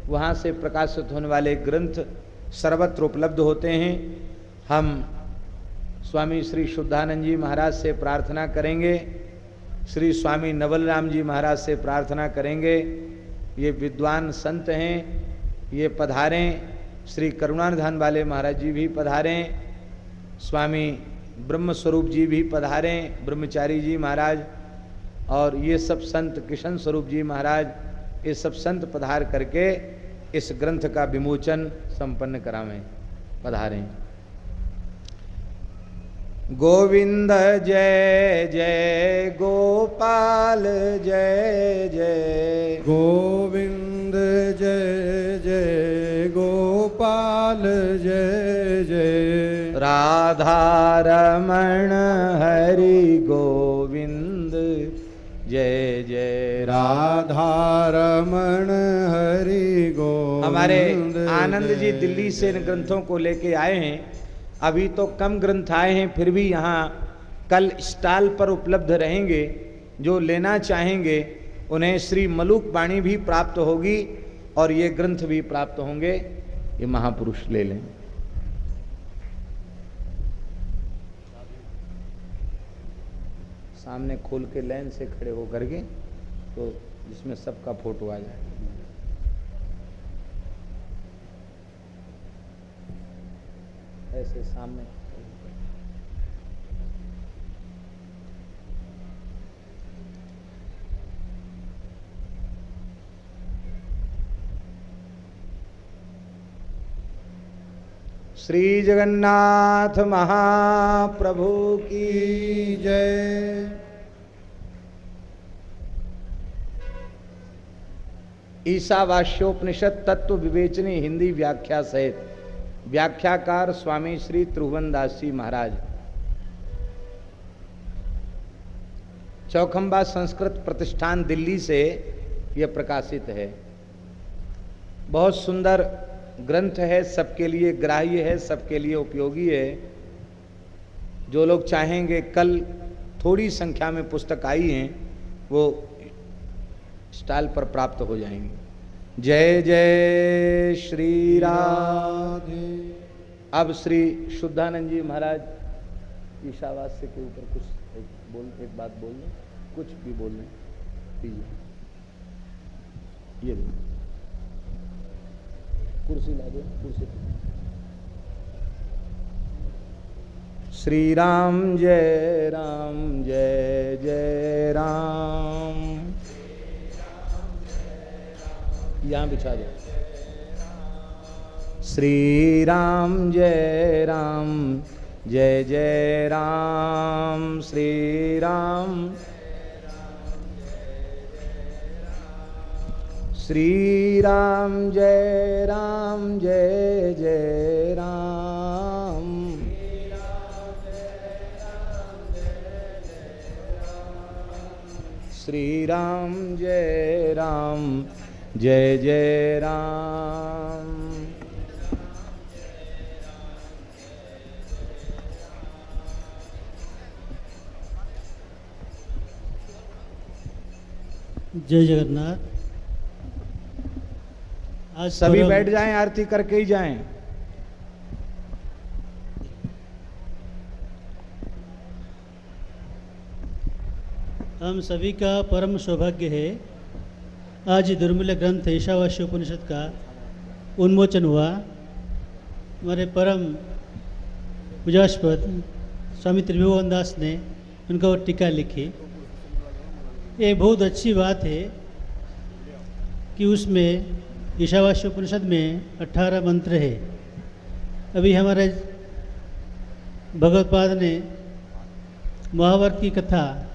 वहाँ से प्रकाशित होने वाले ग्रंथ सर्वत्र उपलब्ध होते हैं। हम स्वामी श्री शुद्धानंद जी महाराज से प्रार्थना करेंगे, श्री स्वामी नवल राम जी महाराज से प्रार्थना करेंगे, ये विद्वान संत हैं, ये पधारें। श्री करुणानिधान वाले महाराज जी भी पधारें, स्वामी ब्रह्म स्वरूप जी भी पधारें, ब्रह्मचारी जी महाराज, और ये सब संत, किशन स्वरूप जी महाराज, ये सब संत पधार करके इस ग्रंथ का विमोचन संपन्न करावें। पधारें। गोविंद जय जय गोपाल जय जय, गोविंद जय जय गोपाल जय जय, राधा रमण हरि गोविंद जय जय, राधा रमण हरि गोविंद। हमारे आनंद जी दिल्ली से इन ग्रंथों को लेके आए हैं। अभी तो कम ग्रंथ आए हैं, फिर भी यहाँ कल स्टॉल पर उपलब्ध रहेंगे। जो लेना चाहेंगे उन्हें श्री मलुक वाणी भी प्राप्त होगी और ये ग्रंथ भी प्राप्त होंगे। ये महापुरुष ले लें। सामने खोल के लाइन से खड़े होकर के, तो जिसमें सबका फोटो आ जाए। ऐसे सामने श्री जगन्नाथ महाप्रभु की जय। ईशावास्योपनिषद तत्व विवेचनी हिंदी व्याख्या सहित व्याख्याकार स्वामी श्री त्रिभुवनदास जी महाराज, चौखंबा संस्कृत प्रतिष्ठान दिल्ली से यह प्रकाशित है। बहुत सुंदर ग्रंथ है, सबके लिए ग्राह्य है, सबके लिए उपयोगी है। जो लोग चाहेंगे, कल थोड़ी संख्या में पुस्तक आई हैं, वो स्टॉल पर प्राप्त हो जाएंगी। जय जय श्री राधे। अब श्री शुद्धानंद जी महाराज ईशावास्य के ऊपर कुछ एक बात बोल लें, कुछ भी बोल लें। ये कुर्सी ला दो, कुर्सी। श्री राम जय जय राम। यहाँ बिछा दो। श्री राम जय जय राम। श्री राम श्री राम जय जय राम। श्री राम जय जय राम। जय जगन्नाथ। आज सभी बैठ जाएं, आरती करके ही जाएं। हम सभी का परम सौभाग्य है, आज दुर्मिल ग्रंथ ईशावास्योपनिषद का उन्मोचन हुआ। हमारे परम पूजास्पद स्वामी त्रिभुवनदास ने उनका वो टीका लिखी। ये बहुत अच्छी बात है कि उसमें ईशावास्योपनिषद में 18 मंत्र है। अभी हमारे भगवत्पाद ने महाभारत की कथा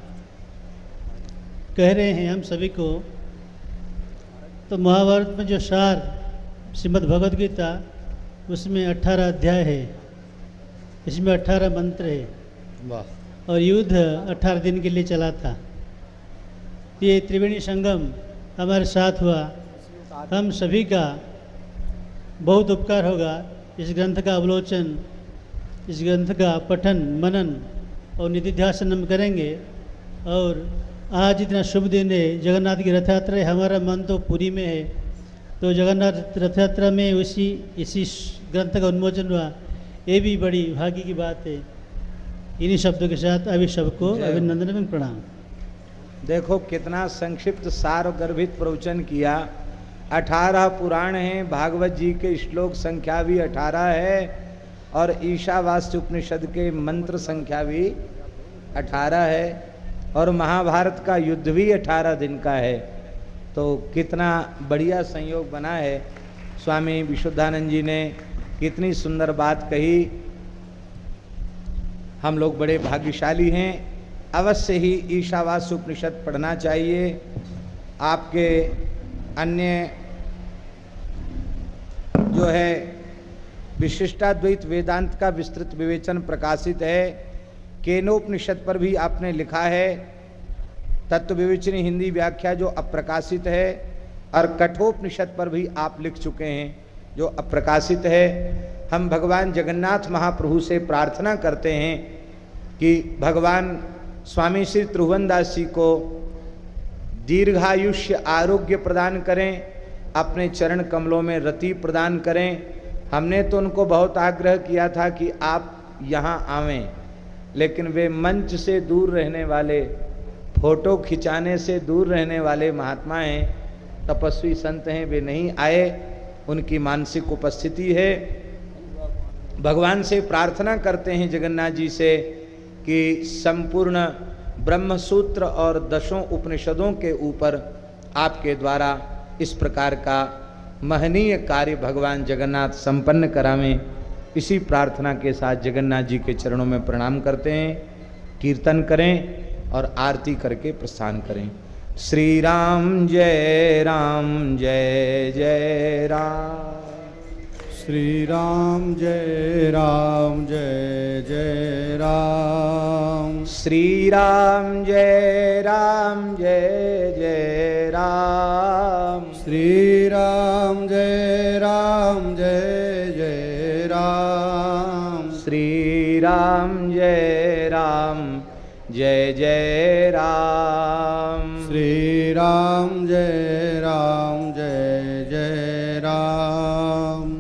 कह रहे हैं हम सभी को। तो महाभारत में जो सार श्रीमद् भगवद गीता, उसमें 18 अध्याय है, इसमें 18 मंत्र है। वाह। और युद्ध 18 दिन के लिए चला था। ये त्रिवेणी संगम हमारे साथ हुआ। हम सभी का बहुत उपकार होगा इस ग्रंथ का अवलोचन, इस ग्रंथ का पठन मनन और निधिध्यासन हम करेंगे। और आज इतना शुभ दिन है, जगन्नाथ की रथ यात्रा है। हमारा मन तो पुरी में है, तो जगन्नाथ रथ यात्रा में इसी ग्रंथ का उन्मोचन हुआ, ये भी बड़ी भाग्य की बात है। इन्हीं शब्दों के साथ अभी सबको अभिनंदन एवं प्रणाम। देखो कितना संक्षिप्त सार गर्भित प्रवचन किया। 18 पुराण हैं, भागवत जी के श्लोक संख्या भी 18 है और ईशावास्य उपनिषद के मंत्र संख्या भी 18 है और महाभारत का युद्ध भी 18 दिन का है। तो कितना बढ़िया संयोग बना है। स्वामी विशुद्धानंद जी ने कितनी सुंदर बात कही। हम लोग बड़े भाग्यशाली हैं। अवश्य ही ईशावास्य उपनिषद पढ़ना चाहिए। आपके अन्य जो है विशिष्टाद्वैत वेदांत का विस्तृत विवेचन प्रकाशित है। केनोपनिषद पर भी आपने लिखा है। तत्व विवेचनी हिंदी व्याख्या जो अप्रकाशित है, और कठोपनिषद पर भी आप लिख चुके हैं जो अप्रकाशित है। हम भगवान जगन्नाथ महाप्रभु से प्रार्थना करते हैं कि भगवान स्वामी श्री त्रिभुवनदास जी को दीर्घायुष्य आरोग्य प्रदान करें, अपने चरण कमलों में रति प्रदान करें हमने तो उनको बहुत आग्रह किया था कि आप यहाँ आवें, लेकिन वे मंच से दूर रहने वाले, फोटो खिंचाने से दूर रहने वाले महात्मा हैं, तपस्वी संत हैं, वे नहीं आए। उनकी मानसिक उपस्थिति है। भगवान से प्रार्थना करते हैं जगन्नाथ जी से कि संपूर्ण ब्रह्मसूत्र और दशों उपनिषदों के ऊपर आपके द्वारा इस प्रकार का महनीय कार्य भगवान जगन्नाथ संपन्न करावें। इसी प्रार्थना के साथ जगन्नाथ जी के चरणों में प्रणाम करते हैं, कीर्तन करें और आरती करके प्रस्थान करें। श्री राम जय जय राम। श्री राम जय जय राम। श्री राम जय जय राम। श्री राम जय जय राम। श्री राम जय जय राम। श्री राम जय जय राम।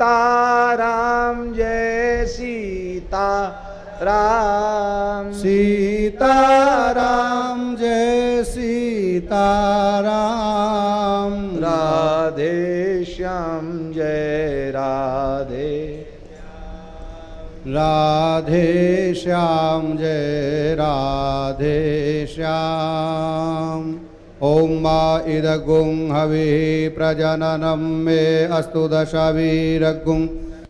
सीताराम जय सीताराम। सीताराम जय सीताराम। राधे श्याम जय राधे। राधे श्याम जय राधे श्याम। ओम मा इदगुं हविः प्रजननं मे अस्तु दशवीरगुं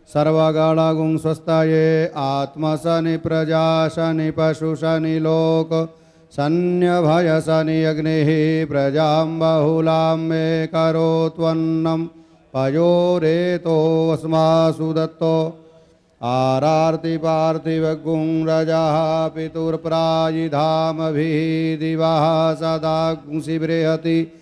सर्वगणगुं स्वस्ताये आत्मशनि प्रजा शनि पशु शनि लोक सन्यभय शनि अग्निः प्रजां बहुलां मे करोत्वन्नं पयोरेतो अस्मासु दत्तो आरार्ति पार्थिवगुं रजः पितुर्प्रायिधामभिः दिवः सदा शिबृहति